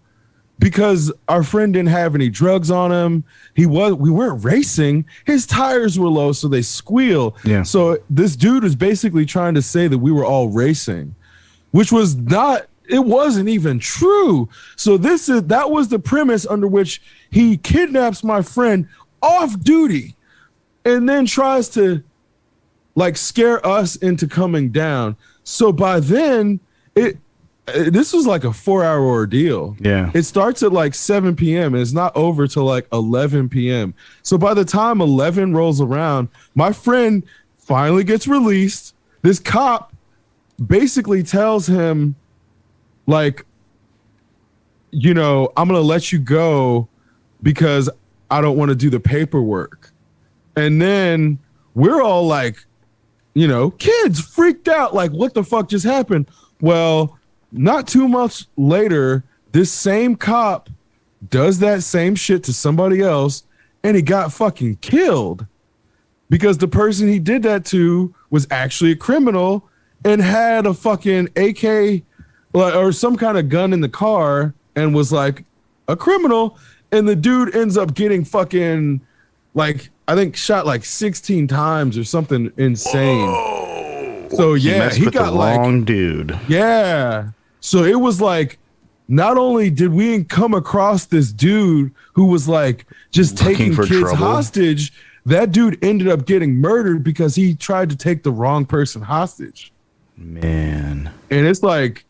[SPEAKER 3] because our friend didn't have any drugs on him. We weren't racing. His tires were low, so they squeal.
[SPEAKER 1] Yeah.
[SPEAKER 3] So this dude was basically trying to say that we were all racing, which was not, it wasn't even true. So that was the premise under which he kidnaps my friend off duty and then tries to like scare us into coming down. So by then this was like a 4-hour ordeal.
[SPEAKER 1] Yeah.
[SPEAKER 3] It starts at like 7 p.m. and it's not over till like 11 p.m. So by the time 11 rolls around, my friend finally gets released. This cop basically tells him, like, you know, I'm going to let you go because I don't want to do the paperwork. And then we're all like, you know, kids freaked out, like, what the fuck just happened? Well, not too much later, this same cop does that same shit to somebody else, and he got fucking killed because the person he did that to was actually a criminal and had a fucking AK or some kind of gun in the car and was like a criminal. And the dude ends up getting fucking, like, I think shot like 16 times or something insane. Whoa. So yeah, he got like
[SPEAKER 1] wrong dude.
[SPEAKER 3] Yeah. So it was like, not only did we come across this dude who was like just taking kids trouble. Hostage, that dude ended up getting murdered because he tried to take the wrong person hostage.
[SPEAKER 1] Man.
[SPEAKER 3] And it's like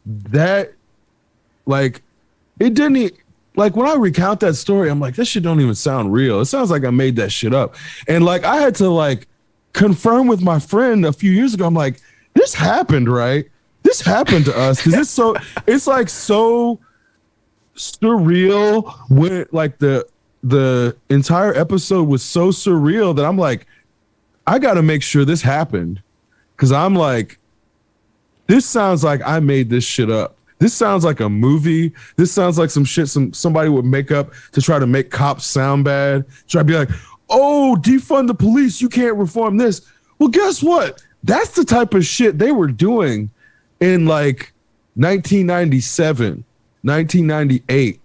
[SPEAKER 3] that, like, it didn't, like, when I recount that story, I'm like, this shit don't even sound real. It sounds like I made that shit up. And like, I had to like confirm with my friend a few years ago. I'm like, this happened, right? This happened to us because it's like so surreal when like the entire episode was so surreal that I'm like, I got to make sure this happened because I'm like, this sounds like I made this shit up. This sounds like a movie. This sounds like some shit somebody would make up to try to make cops sound bad. Try to be like, oh, defund the police. You can't reform this. Well, guess what? That's the type of shit they were doing in like 1997, 1998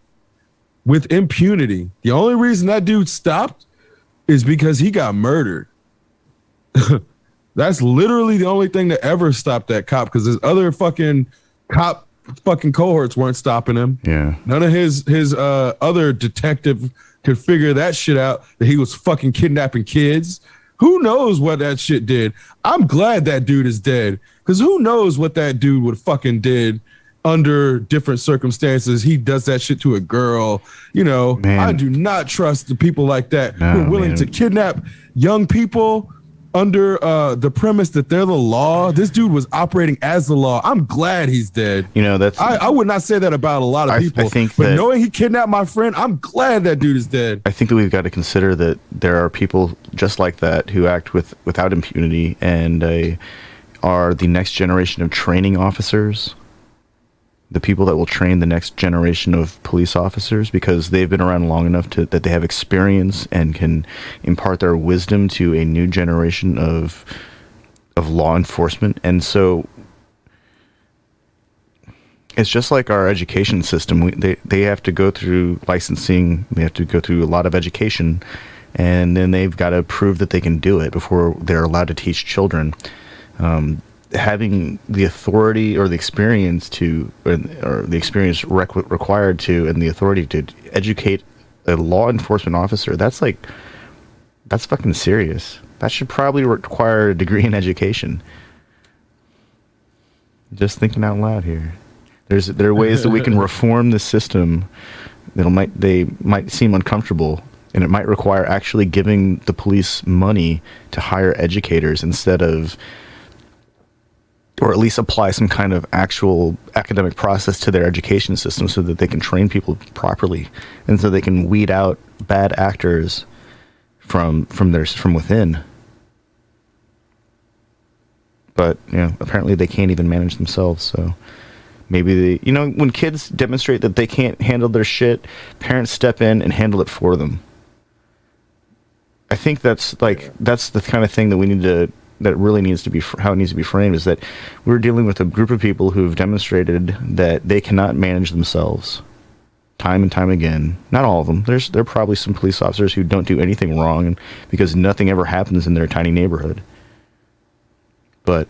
[SPEAKER 3] with impunity. The only reason that dude stopped is because he got murdered. That's literally the only thing that ever stopped that cop because his other fucking cop fucking cohorts weren't stopping him.
[SPEAKER 1] Yeah.
[SPEAKER 3] None of his other detective could figure that shit out, that he was fucking kidnapping kids. Who knows what that shit did? I'm glad that dude is dead because who knows what that dude would fucking did under different circumstances. He does that shit to a girl. You know, man. I do not trust the people like that who are willing to kidnap young people under the premise that they're the law. This dude was operating as the law. I'm glad he's dead.
[SPEAKER 1] You know, that's
[SPEAKER 3] I would not say that about a lot of people.
[SPEAKER 1] I think
[SPEAKER 3] but knowing he kidnapped my friend, I'm glad that dude is dead.
[SPEAKER 1] I think that we've got to consider that there are people just like that who act without impunity and are the next generation of training officers. The people that will train the next generation of police officers because they've been around long enough that they have experience and can impart their wisdom to a new generation of law enforcement. And so it's just like our education system. They have to go through licensing. They have to go through a lot of education, and then they've got to prove that they can do it before they're allowed to teach children. Having the authority or the experience or the experience required to and the authority to educate a law enforcement officer, that's fucking serious. That should probably require a degree in education. Just thinking out loud here. There are ways that we can reform the system they might seem uncomfortable, and it might require actually giving the police money to hire educators instead of, or at least apply some kind of actual academic process to their education system so that they can train people properly and so they can weed out bad actors from within. But, you know, apparently they can't even manage themselves, so maybe when kids demonstrate that they can't handle their shit, parents step in and handle it for them. I think that's the kind of thing that we need to, that really needs to be how it needs to be framed, is that we're dealing with a group of people who've demonstrated that they cannot manage themselves time and time again. Not all of them. There are probably some police officers who don't do anything wrong because nothing ever happens in their tiny neighborhood. But,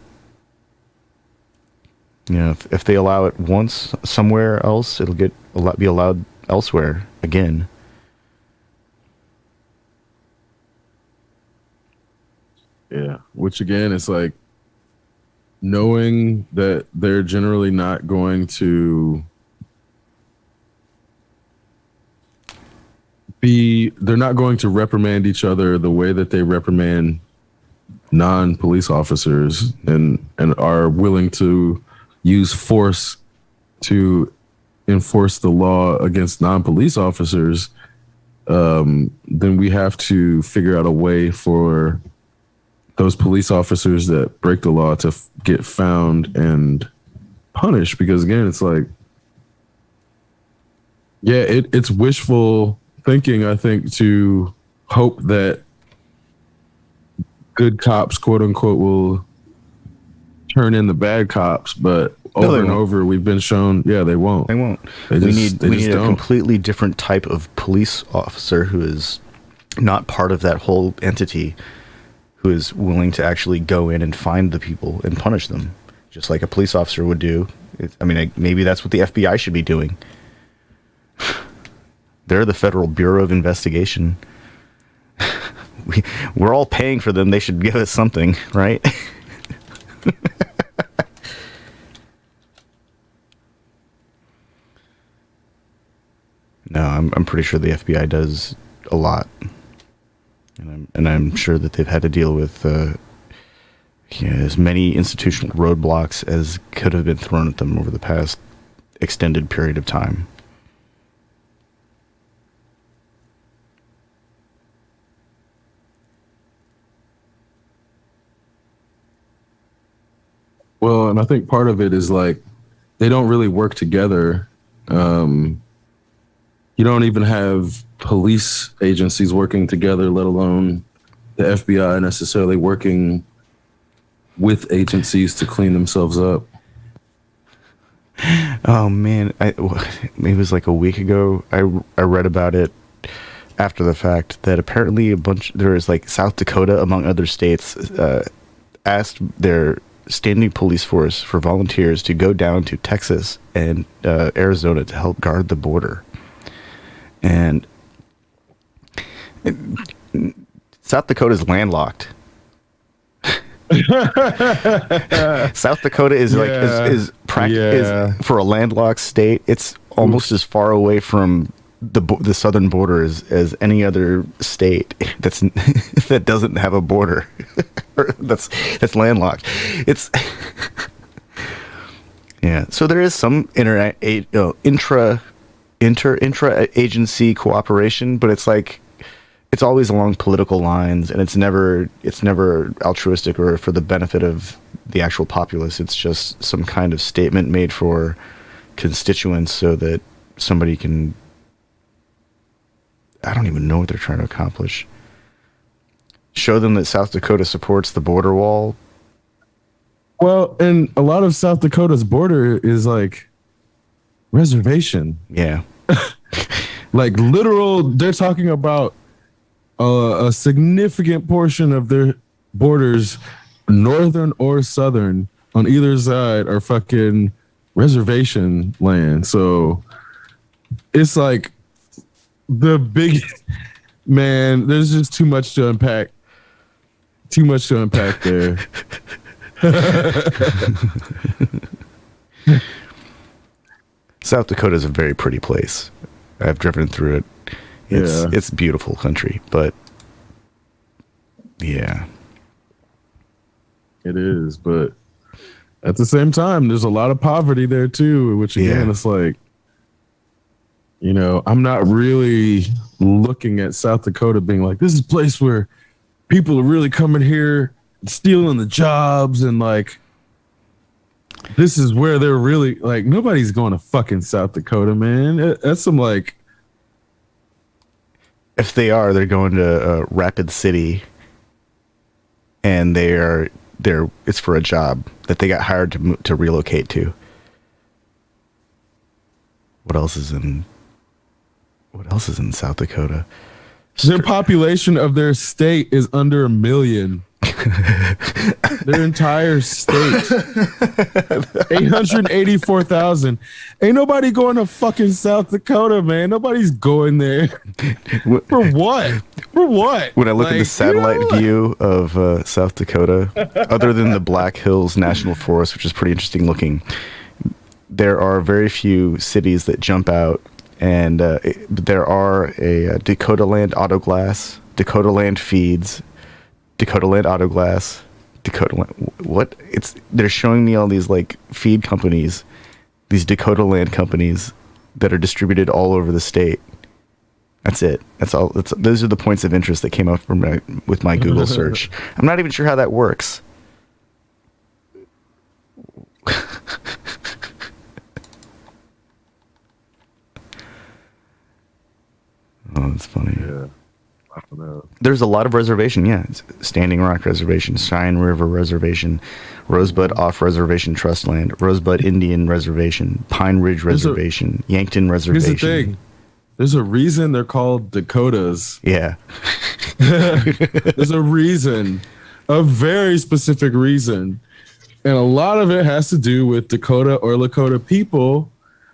[SPEAKER 1] you know, if they allow it once somewhere else, it'll be allowed elsewhere again.
[SPEAKER 3] Yeah, which again, it's like knowing that they're generally not going to they're not going to reprimand each other the way that they reprimand non-police officers and are willing to use force to enforce the law against non-police officers, then we have to figure out a way for those police officers that break the law to get found and punished. Because again, it's like, yeah, it's wishful thinking, I think, to hope that good cops, quote unquote, will turn in the bad cops, but over and over we've been shown, yeah, they won't.
[SPEAKER 1] They won't. We need a completely different type of police officer who is not part of that whole entity, who is willing to actually go in and find the people and punish them, just like a police officer would do. Maybe that's what the FBI should be doing. They're the Federal Bureau of Investigation. We're all paying for them. They should give us something, right? No, I'm pretty sure the FBI does a lot, and I'm sure that they've had to deal with as many institutional roadblocks as could have been thrown at them over the past extended period of time.
[SPEAKER 3] Well, and I think part of it is like they don't really work together. You don't even have police agencies working together, let alone the FBI necessarily working with agencies to clean themselves up.
[SPEAKER 1] Oh man, it was like a week ago. I read about it after the fact that apparently there is like South Dakota, among other states, asked their standing police force for volunteers to go down to Texas and Arizona to help guard the border. And South Dakota is landlocked. South Dakota is is for a landlocked state. It's almost as far away from the southern border as any other state that doesn't have a border. that's landlocked. It's yeah. So there is some intra-agency cooperation, but it's like it's always along political lines, and it's never altruistic or for the benefit of the actual populace. It's just some kind of statement made for constituents so that somebody can, I don't even know what they're trying to accomplish. Show them that South Dakota supports the border wall.
[SPEAKER 3] Well, and a lot of South Dakota's border is like reservation.
[SPEAKER 1] Yeah.
[SPEAKER 3] Like literal, they're talking about a significant portion of their borders, northern or southern, on either side are fucking reservation land. So it's like the big man, there's just too much to unpack. Too much to unpack there.
[SPEAKER 1] South Dakota is a very pretty place. I've driven through it. It's a beautiful country, but yeah. It
[SPEAKER 3] is, but at the same time, there's a lot of poverty there too, which again, it's like, you know, I'm not really looking at South Dakota being like, this is a place where people are really coming here, stealing the jobs, and like, this is where they're really like, nobody's going to fucking South Dakota, man. That's some like,
[SPEAKER 1] if they are, they're going to Rapid City, and it's for a job that they got hired to relocate to. What else is in South Dakota?
[SPEAKER 3] Their population of their state is under 1 million. Their entire state, 884,000. Ain't nobody going to fucking South Dakota, man. Nobody's going there. For what? For what?
[SPEAKER 1] When I look at the satellite view of South Dakota, other than the Black Hills National Forest, which is pretty interesting looking, there are very few cities that jump out. And there are a Dakota Land Auto Glass, Dakota Land Feeds, Dakota Land Auto Glass, Dakota Land. What? They're showing me all these like feed companies, these Dakota Land companies that are distributed all over the state. That's it. That's all. Those are the points of interest that came up with my Google search. I'm not even sure how that works. Oh, that's funny.
[SPEAKER 3] Yeah. I don't know.
[SPEAKER 1] There's a lot of reservation, yeah. Standing Rock Reservation, Cheyenne River Reservation, Rosebud Off-Reservation Trust Land, Rosebud Indian Reservation, Pine Ridge Reservation, Yankton Reservation.
[SPEAKER 3] Here's the thing. There's a reason they're called Dakotas.
[SPEAKER 1] Yeah.
[SPEAKER 3] There's a reason. A very specific reason. And a lot of it has to do with Dakota or Lakota people,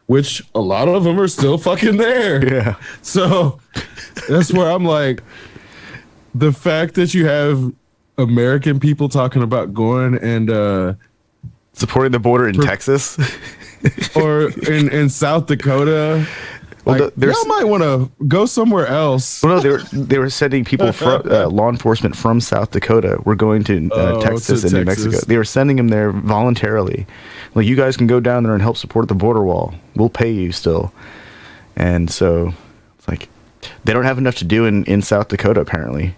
[SPEAKER 3] which a lot of them are still fucking there.
[SPEAKER 1] Yeah.
[SPEAKER 3] So that's where I'm like, the fact that you have American people talking about going and
[SPEAKER 1] supporting the border in Texas
[SPEAKER 3] or in South Dakota.
[SPEAKER 1] Well,
[SPEAKER 3] Like, y'all might want to go somewhere else.
[SPEAKER 1] Well, no, they were sending people from law enforcement from South Dakota. We're going to Texas and New Mexico. They were sending them there voluntarily. Like, you guys can go down there and help support the border wall. We'll pay you still. And so it's like they don't have enough to do in South Dakota apparently.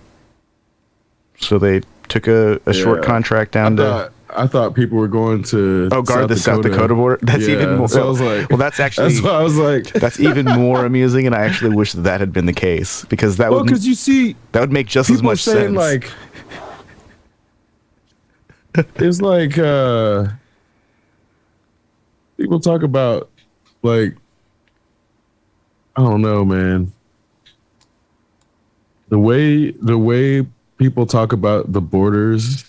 [SPEAKER 1] So they took a short contract down to.
[SPEAKER 3] I thought people were going to
[SPEAKER 1] guard the South Dakota border. That's even more.
[SPEAKER 3] So I was like,
[SPEAKER 1] well, that's actually.
[SPEAKER 3] That's why I was like,
[SPEAKER 1] that's even more amusing, and I actually wish that had been the case because that would.
[SPEAKER 3] Because you see,
[SPEAKER 1] that would make just as much sense.
[SPEAKER 3] Like, it's like people talk about like, I don't know, man. The way people talk about the borders.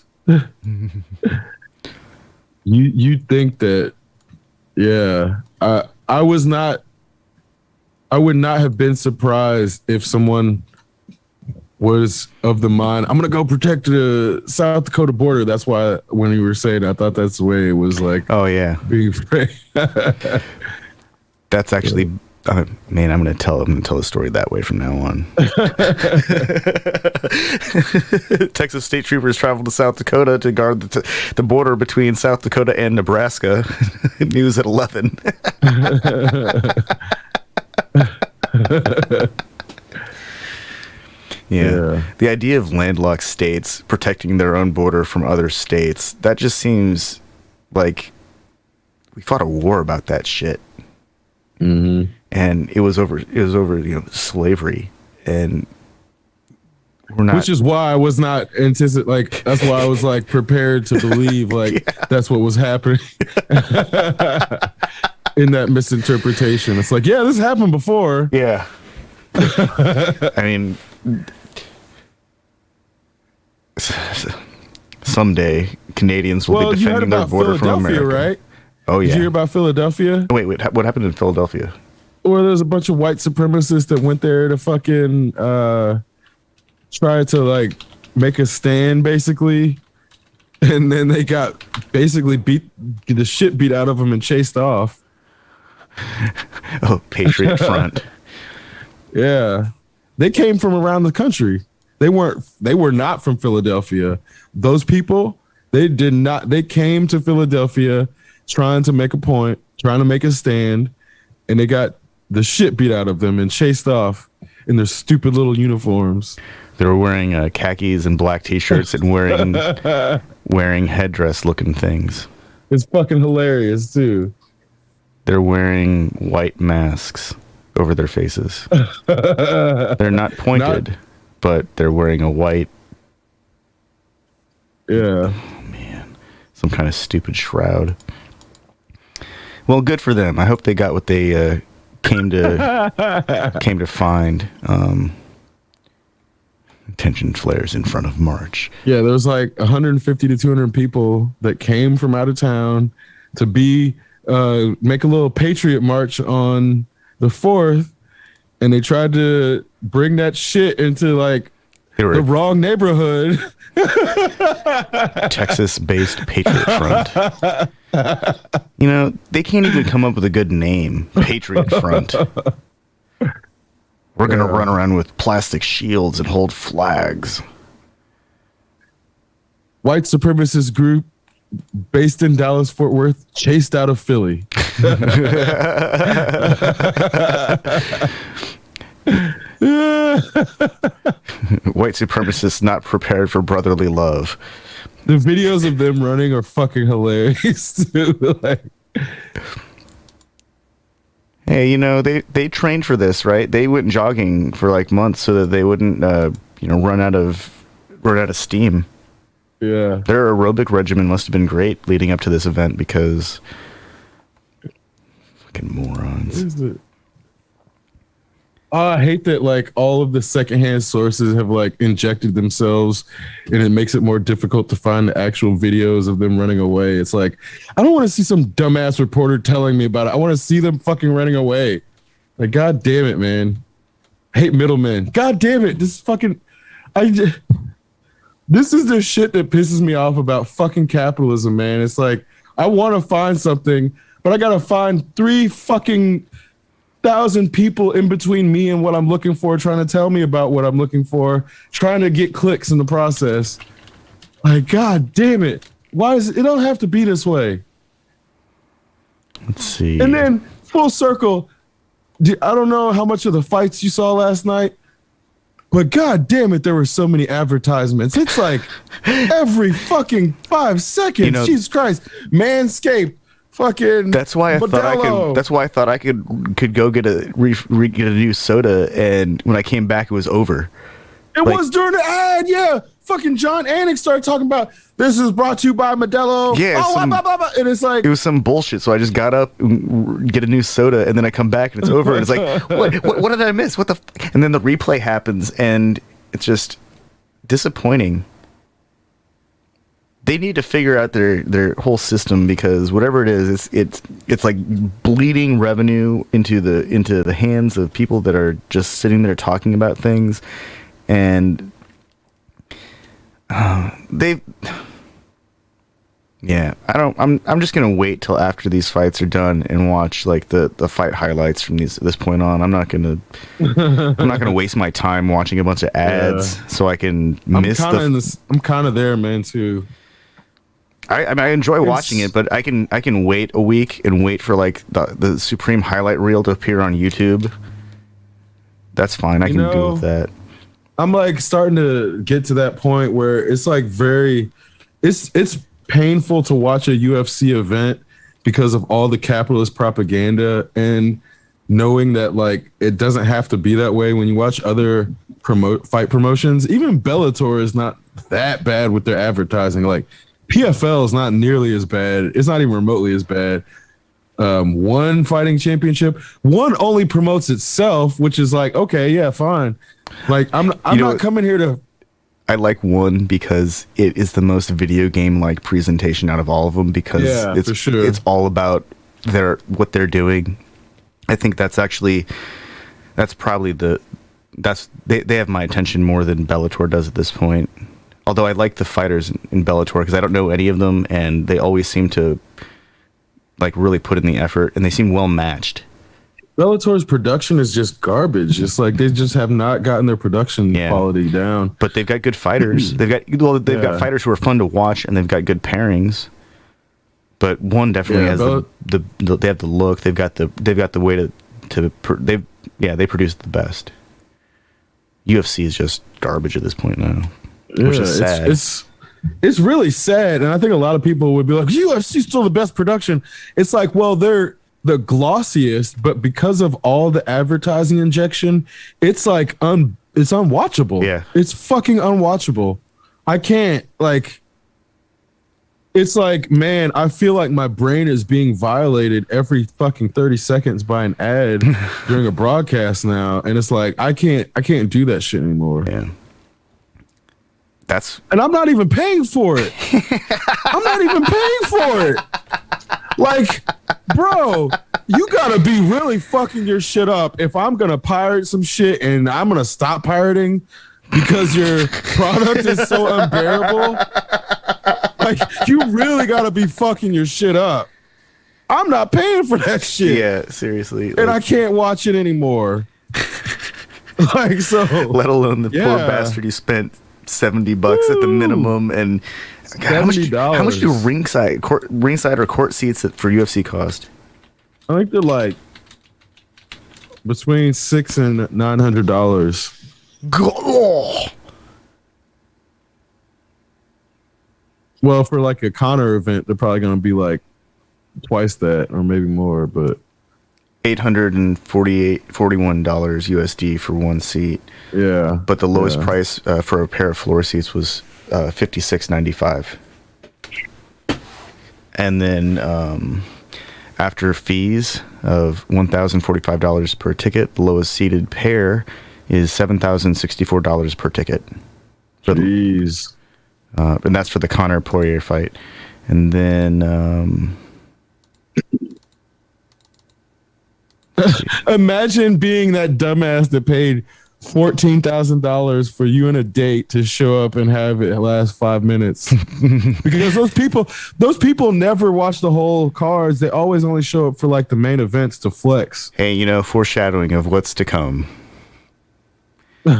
[SPEAKER 3] You think that, yeah, I would not have been surprised if someone was of the mind, I'm going to go protect the South Dakota border. That's why when you were saying, I thought that's the way it was like.
[SPEAKER 1] Oh, yeah.
[SPEAKER 3] Being
[SPEAKER 1] That's actually, man, I'm going to tell the story that way from now on. Texas state troopers traveled to South Dakota to guard the border between South Dakota and Nebraska. News at 11. Yeah. The idea of landlocked states protecting their own border from other states, that just seems like we fought a war about that shit.
[SPEAKER 3] Mm-hmm.
[SPEAKER 1] And it was over slavery, and we're not.
[SPEAKER 3] Which is why I was not that's why I was like prepared to believe that's what was happening in that misinterpretation. It's like, yeah, this happened before.
[SPEAKER 1] Yeah. I mean, someday Canadians will be defending their border from America,
[SPEAKER 3] right?
[SPEAKER 1] Oh yeah.
[SPEAKER 3] Did you hear about Philadelphia?
[SPEAKER 1] Wait, what happened in Philadelphia?
[SPEAKER 3] Or there's a bunch of white supremacists that went there to fucking try to like make a stand, basically, and then they got basically the shit beat out of them and chased off.
[SPEAKER 1] Oh, Patriot Front.
[SPEAKER 3] Yeah, they came from around the country. They were not from Philadelphia. Those people, they did not. They came to Philadelphia trying to make a point, trying to make a stand, and they got the shit beat out of them and chased off in their stupid little uniforms.
[SPEAKER 1] They were wearing khakis and black t-shirts and wearing headdress-looking things.
[SPEAKER 3] It's fucking hilarious too.
[SPEAKER 1] They're wearing white masks over their faces. They're not pointed, but they're wearing a white.
[SPEAKER 3] Yeah.
[SPEAKER 1] Oh, man, some kind of stupid shroud. Well, good for them. I hope they got what they came to find. Attention flares in front of March.
[SPEAKER 3] Yeah, there was like 150 to 200 people that came from out of town to make a little patriot march on the 4th, and they tried to bring that shit into like the wrong neighborhood.
[SPEAKER 1] Texas-based Patriot Front. You know, they can't even come up with a good name. Patriot Front. We're going to run around with plastic shields and hold flags.
[SPEAKER 3] white supremacist group based in Dallas, Fort Worth, chased out of Philly.
[SPEAKER 1] White supremacists not prepared for brotherly love.
[SPEAKER 3] The videos of them running are fucking hilarious too. Like,
[SPEAKER 1] hey, you know, they trained for this, right? They went jogging for like months so that they wouldn't run out of steam.
[SPEAKER 3] yeah.
[SPEAKER 1] Their aerobic regimen must have been great leading up to this event because fucking morons.
[SPEAKER 3] What is it? I hate that like all of the secondhand sources have like injected themselves and it makes it more difficult to find the actual videos of them running away. It's like, I don't want to see some dumbass reporter telling me about it. I want to see them fucking running away. Like, God damn it, man. I hate middlemen. God damn it. This is the shit that pisses me off about fucking capitalism, man. It's like, I want to find something, but I got to find 3 fucking 1,000 people in between me and what I'm looking for, trying to tell me about what I'm looking for, trying to get clicks in the process. Like, God damn it. Why is it don't have to be this way?
[SPEAKER 1] Let's see.
[SPEAKER 3] And then full circle, I don't know how much of the fights you saw last night, but God damn it, there were so many advertisements. It's like every fucking 5 seconds.
[SPEAKER 1] You know,
[SPEAKER 3] Jesus Christ. Manscaped. Fucking
[SPEAKER 1] that's why I thought I could. That's why I thought I could go get a get a new soda, and when I came back, it was over.
[SPEAKER 3] It was during the ad, yeah. Fucking John Anik started talking about this is brought to you by Modelo.
[SPEAKER 1] Yeah,
[SPEAKER 3] blah, blah, blah. And it's like
[SPEAKER 1] it was some bullshit. So I just got up, get a new soda, and then I come back and it's over. And it's like, what did I miss? What the? And then the replay happens, and it's just disappointing. They need to figure out their whole system because whatever it is, it's like bleeding revenue into the hands of people that are just sitting there talking about things, and I'm just gonna wait till after these fights are done and watch like the fight highlights from this point on. I'm not gonna waste my time watching a bunch of ads so I can miss.
[SPEAKER 3] I'm kind of there, man, too.
[SPEAKER 1] I enjoy watching it, but I can wait a week and wait for like the Supreme highlight reel to appear on YouTube. That's fine. I can deal with that.
[SPEAKER 3] I'm like starting to get to that point where it's like it's painful to watch a UFC event because of all the capitalist propaganda and knowing that like it doesn't have to be that way when you watch other fight promotions. Even Bellator is not that bad with their advertising. Like PFL is not nearly as bad. It's not even remotely as bad. One fighting championship, one only promotes itself, which is like, okay, yeah, fine. Like I'm not coming here to.
[SPEAKER 1] I like one because it is the most video game like presentation out of all of them because it's for sure. It's all about what they're doing. I think they have my attention more than Bellator does at this point. Although I like the fighters in Bellator because I don't know any of them, and they always seem to like really put in the effort, and they seem well matched.
[SPEAKER 3] Bellator's production is just garbage. It's like they just have not gotten their production quality down.
[SPEAKER 1] But they've got good fighters. They've got fighters who are fun to watch, and they've got good pairings. But one definitely has they have the look. They've got the way they produce the best. UFC is just garbage at this point now. Which is sad.
[SPEAKER 3] It's really sad, and I think a lot of people would be like, "UFC is still the best production." It's like, well, they're the glossiest, but because of all the advertising injection, it's like it's unwatchable.
[SPEAKER 1] Yeah,
[SPEAKER 3] it's fucking unwatchable. I can't like. It's like, man, I feel like my brain is being violated every fucking 30 seconds by an ad during a broadcast now, and it's like I can't do that shit anymore.
[SPEAKER 1] Yeah.
[SPEAKER 3] And I'm not even paying for it. I'm not even paying for it. Like, bro, you gotta be really fucking your shit up if I'm gonna pirate some shit and I'm gonna stop pirating because your product is so unbearable. Like, you really gotta be fucking your shit up. I'm not paying for that shit.
[SPEAKER 1] Yeah, seriously.
[SPEAKER 3] And I can't watch it anymore. Like, so.
[SPEAKER 1] Let alone the poor bastard you spent $70 at the minimum. And God, how much do ringside or court seats for UFC cost?
[SPEAKER 3] I think they're like between $600 and $900. Well, for like a Conor event, they're probably going to be like twice that or maybe more, but
[SPEAKER 1] $841 USD for one seat.
[SPEAKER 3] Yeah.
[SPEAKER 1] But the lowest price for a pair of floor seats was $56.95. And then after fees of $1,045 per ticket, the lowest seated pair is $7,064 per ticket.
[SPEAKER 3] Jeez.
[SPEAKER 1] And that's for the Conor Poirier fight. And then
[SPEAKER 3] imagine being that dumbass that paid $14,000 for you and a date to show up and have it last 5 minutes. Because those people never watch the whole cards. They always only show up for like the main events to flex.
[SPEAKER 1] Hey, foreshadowing of what's to come. that's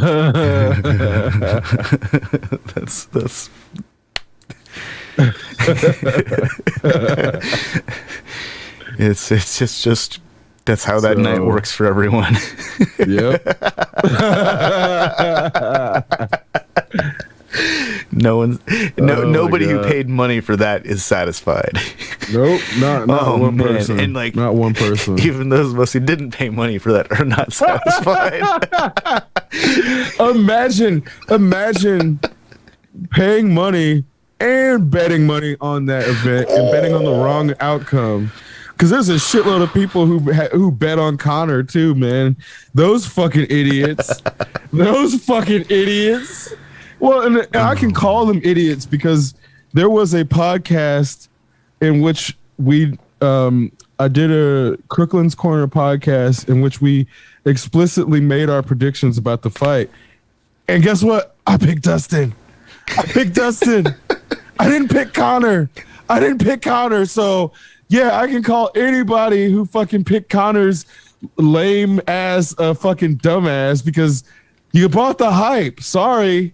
[SPEAKER 1] it's just that's how that night works for everyone.
[SPEAKER 3] Yep.
[SPEAKER 1] Nobody who paid money for that is satisfied.
[SPEAKER 3] Nope, not one person.
[SPEAKER 1] And like,
[SPEAKER 3] not one person.
[SPEAKER 1] Even those of us who didn't pay money for that are not satisfied.
[SPEAKER 3] Imagine paying money and betting money on that event and betting on the wrong outcome. Because there's a shitload of people who bet on Conor too, man. Those fucking idiots. Well, and I can call them idiots because there was a podcast in which I did a Crooklyn's Corner podcast in which we explicitly made our predictions about the fight. And guess what? I picked Dustin. I didn't pick Conor. So yeah, I can call anybody who fucking picked Conor's lame ass a fucking dumbass because you bought the hype. Sorry.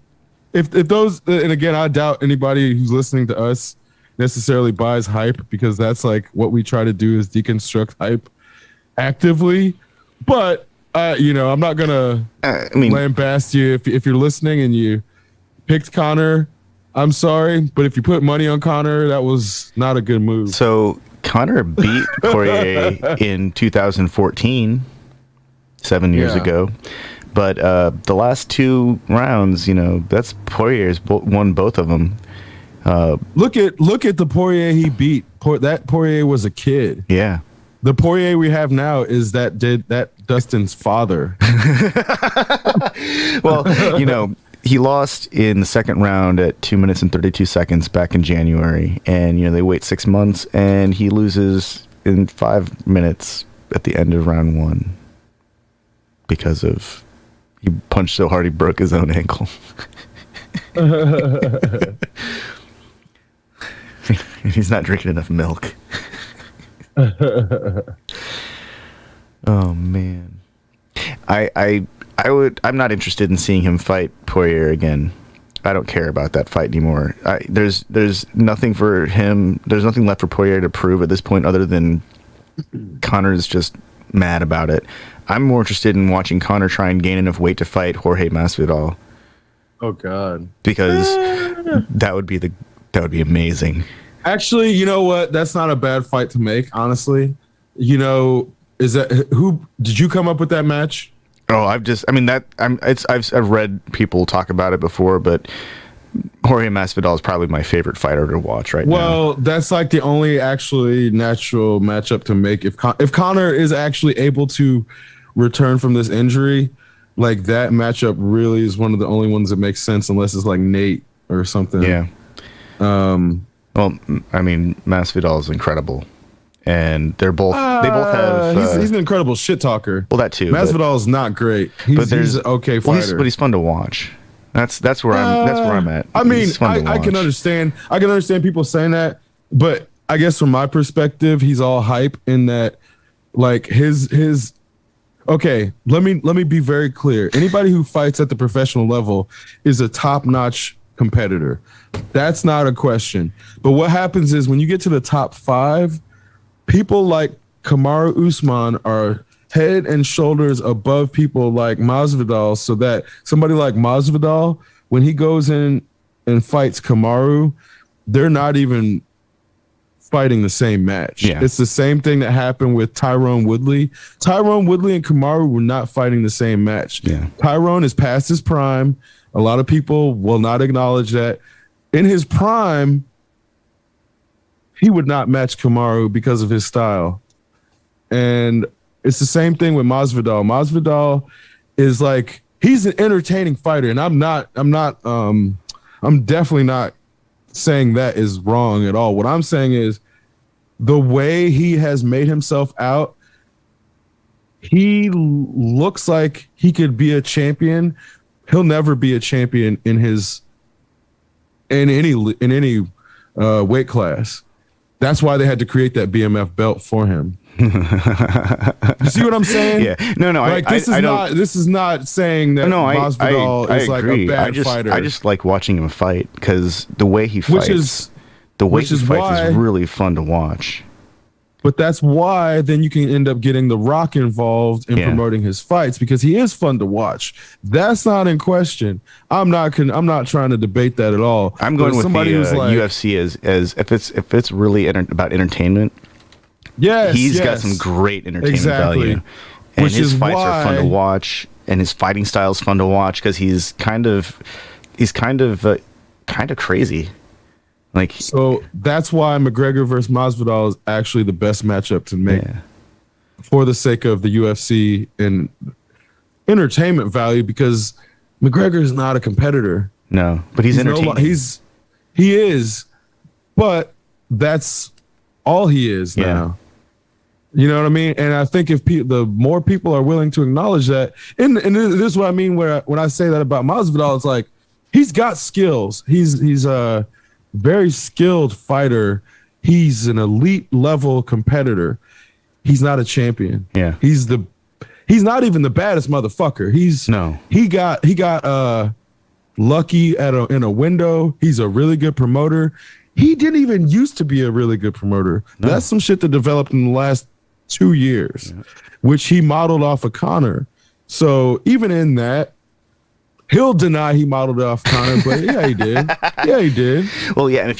[SPEAKER 3] If those, and again, I doubt anybody who's listening to us necessarily buys hype because that's like what we try to do is deconstruct hype actively. But I'm not gonna lambast you if you're listening and you picked Conor. I'm sorry, but if you put money on Conor, that was not a good move.
[SPEAKER 1] So Conor beat Poirier in 2014, 7 years ago. But the last two rounds, that's Poirier's won both of them.
[SPEAKER 3] Look at the Poirier he beat. That Poirier was a kid.
[SPEAKER 1] Yeah.
[SPEAKER 3] The Poirier we have now is that Dustin's father.
[SPEAKER 1] Well, he lost in the second round at 2 minutes and 32 seconds back in January. And, they wait 6 months and he loses in 5 minutes at the end of round one because of he punched so hard he broke his own ankle. He's not drinking enough milk. Oh man. I'm not interested in seeing him fight Poirier again. I don't care about that fight anymore. There's nothing for him. There's nothing left for Poirier to prove at this point other than Conor's just mad about it. I'm more interested in watching Conor try and gain enough weight to fight Jorge Masvidal.
[SPEAKER 3] Oh God!
[SPEAKER 1] Because that would be amazing.
[SPEAKER 3] Actually, you know what? That's not a bad fight to make. Honestly, is that who did you come up with that match?
[SPEAKER 1] Oh, I've read people talk about it before, but Jorge Masvidal is probably my favorite fighter to watch right now.
[SPEAKER 3] Well, that's like the only actually natural matchup to make. If Conor is actually able to return from this injury, like that matchup really is one of the only ones that makes sense, unless it's like Nate or something.
[SPEAKER 1] Yeah. Well, Masvidal is incredible, and they both have.
[SPEAKER 3] He's an incredible shit talker.
[SPEAKER 1] Well, that too.
[SPEAKER 3] Masvidal is not great. He's an okay fighter,
[SPEAKER 1] but he's fun to watch. That's where I'm at.
[SPEAKER 3] I mean, I can understand. I can understand people saying that, but I guess from my perspective, he's all hype in that, like his Okay, let me be very clear. Anybody who fights at the professional level is a top-notch competitor. That's not a question. But what happens is when you get to the top 5, people like Kamaru Usman are head and shoulders above people like Masvidal, so that somebody like Masvidal, when he goes in and fights Kamaru, they're not even fighting the same match.
[SPEAKER 1] Yeah.
[SPEAKER 3] It's the same thing that happened with Tyrone Woodley. Tyrone Woodley and Kamaru were not fighting the same match.
[SPEAKER 1] Yeah.
[SPEAKER 3] Tyrone is past his prime. A lot of people will not acknowledge that. In his prime, he would not match Kamaru because of his style. And it's the same thing with Masvidal. Masvidal is like, he's an entertaining fighter, and I'm definitely not saying that is wrong at all. What I'm saying is the way he has made himself out, he looks like he could be a champion. He'll never be a champion in any weight class. That's why they had to create that BMF belt for him. You see what I'm saying?
[SPEAKER 1] Yeah. No.
[SPEAKER 3] Like this is not saying that Masvidal is like a bad fighter.
[SPEAKER 1] I just like watching him fight because the way he fights, is really fun to watch.
[SPEAKER 3] But that's why then you can end up getting The Rock involved in promoting his fights, because he is fun to watch. That's not in question. I'm not trying to debate that at all.
[SPEAKER 1] I'm going with somebody who's like, UFC as if it's really about entertainment.
[SPEAKER 3] Yes,
[SPEAKER 1] he's got some great entertainment value, and his fights are fun to watch, and his fighting style is fun to watch because he's kind of crazy. Like,
[SPEAKER 3] so that's why McGregor versus Masvidal is actually the best matchup to make for the sake of the UFC and entertainment value, because McGregor is not a competitor.
[SPEAKER 1] No, but he's entertaining.
[SPEAKER 3] He is, but that's all he is now. You know what I mean? And I think if the more people are willing to acknowledge that, and this is what I mean when I say that about Masvidal, it's like he's got skills. He's a very skilled fighter. He's an elite level competitor. He's not a champion.
[SPEAKER 1] Yeah.
[SPEAKER 3] He's not even the baddest motherfucker. He got lucky in a window. He's a really good promoter. He didn't even used to be a really good promoter. No. That's some shit that developed in the last 2 years, which he modeled off of Conor. So even in that, he'll deny he modeled it off Conor, but yeah, he did. Yeah, he did.
[SPEAKER 1] Well, yeah, and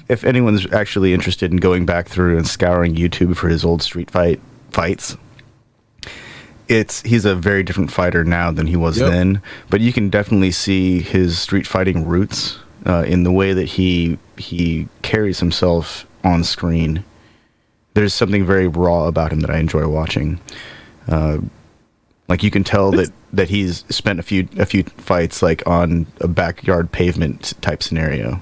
[SPEAKER 1] if anyone's actually interested in going back through and scouring YouTube for his old street fights, he's a very different fighter now than he was then. But you can definitely see his street fighting roots in the way that he carries himself on screen. There's something very raw about him that I enjoy watching. Like you can tell that he's spent a few fights like on a backyard pavement type scenario.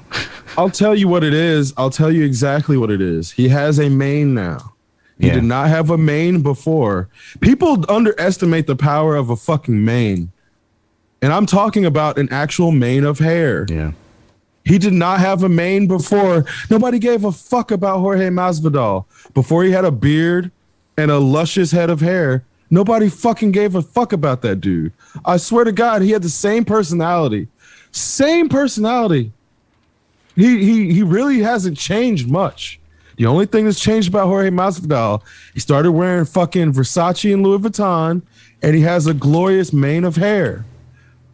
[SPEAKER 3] I'll tell you what it is. I'll tell you exactly what it is. He has a mane now. He did not have a mane before. People underestimate the power of a fucking mane. And I'm talking about an actual mane of hair.
[SPEAKER 1] Yeah.
[SPEAKER 3] He did not have a mane before. Nobody gave a fuck about Jorge Masvidal. Before he had a beard and a luscious head of hair, nobody fucking gave a fuck about that dude. I swear to God, he had the same personality. Same personality. He really hasn't changed much. The only thing that's changed about Jorge Masvidal, he started wearing fucking Versace and Louis Vuitton, and he has a glorious mane of hair.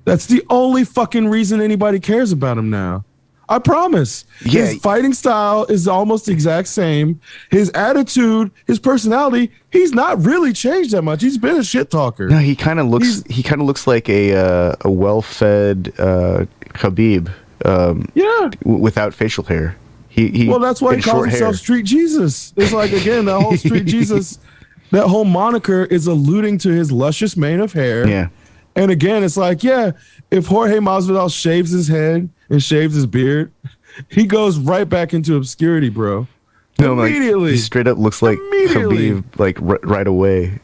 [SPEAKER 3] That's the only fucking reason anybody cares about him now. I promise.
[SPEAKER 1] Yeah.
[SPEAKER 3] His fighting style is almost the exact same. His attitude, his personality, he's not really changed that much. He's been a shit talker.
[SPEAKER 1] No, he kind of looks like a well-fed Khabib. Without facial hair.
[SPEAKER 3] Well, that's why he calls himself Street Jesus. It's like, again, that whole Street Jesus, that whole moniker is alluding to his luscious mane of hair.
[SPEAKER 1] Yeah.
[SPEAKER 3] And again, it's like, if Jorge Masvidal shaves his head and shaves his beard, he goes right back into obscurity, bro.
[SPEAKER 1] No, immediately. Like, he straight up looks like Khabib, like right away.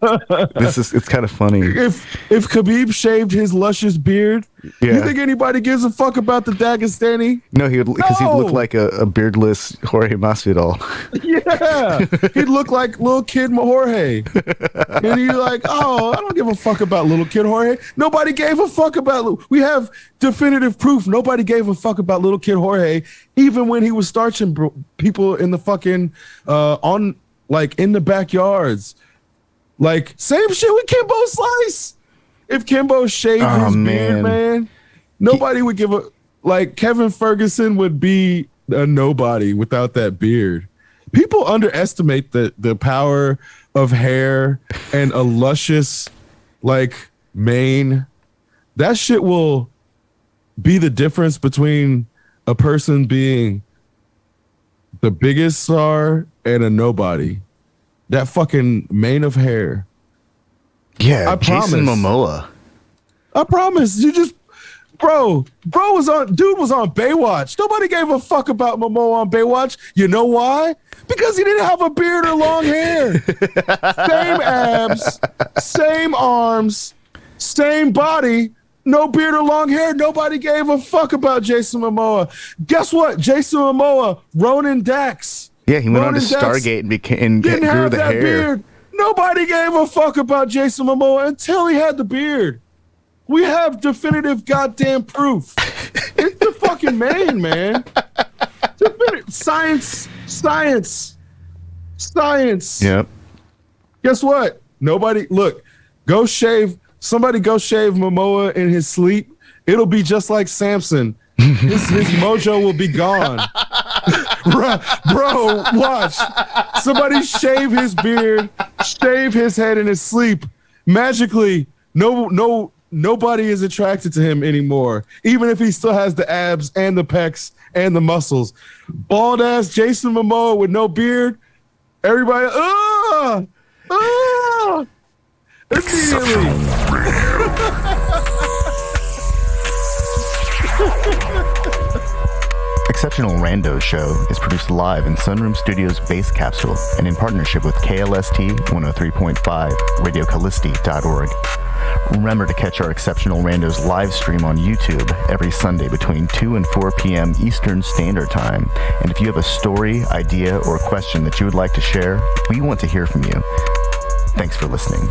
[SPEAKER 1] It's kind of funny.
[SPEAKER 3] If Khabib shaved his luscious beard, you think anybody gives a fuck about the Dagestani?
[SPEAKER 1] No, he'd look like a beardless Jorge Masvidal.
[SPEAKER 3] Yeah, he'd look like little kid Jorge, and you're like, oh, I don't give a fuck about little kid Jorge. Nobody gave a fuck about. We have definitive proof. Nobody gave a fuck about little kid Jorge, even when he was starching people in the fucking on like in the backyards. Like, same shit with Kimbo Slice. If Kimbo shaved his beard, man, nobody would give a... Like, Kevin Ferguson would be a nobody without that beard. People underestimate the power of hair and a luscious, like, mane. That shit will be the difference between a person being the biggest star and a nobody. That fucking mane of hair.
[SPEAKER 1] Yeah,
[SPEAKER 3] I
[SPEAKER 1] Jason
[SPEAKER 3] promise.
[SPEAKER 1] Momoa.
[SPEAKER 3] I promise. You just, dude was on Baywatch. Nobody gave a fuck about Momoa on Baywatch. You know why? Because he didn't have a beard or long hair. Same abs, same arms, same body, no beard or long hair. Nobody gave a fuck about Jason Momoa. Guess what? Jason Momoa, Ronan Dax.
[SPEAKER 1] Yeah, he went on to Stargate and grew the hair.
[SPEAKER 3] Beard. Nobody gave a fuck about Jason Momoa until he had the beard. We have definitive goddamn proof. It's the fucking man. Science.
[SPEAKER 1] Yep.
[SPEAKER 3] Guess what? Somebody go shave Momoa in his sleep. It'll be just like Samson. His mojo will be gone. Bro, watch. Somebody shave his beard, shave his head in his sleep. Magically, nobody is attracted to him anymore. Even if he still has the abs and the pecs and the muscles. Bald ass Jason Momoa with no beard. Everybody, immediately.
[SPEAKER 1] Exceptional Randos Show is produced live in Sunroom Studios Base Capsule and in partnership with KLST 103.5, RadioCallisti.org. Remember to catch our Exceptional Randos live stream on YouTube every Sunday between 2 and 4 p.m. Eastern Standard Time. And if you have a story, idea, or question that you would like to share, we want to hear from you. Thanks for listening.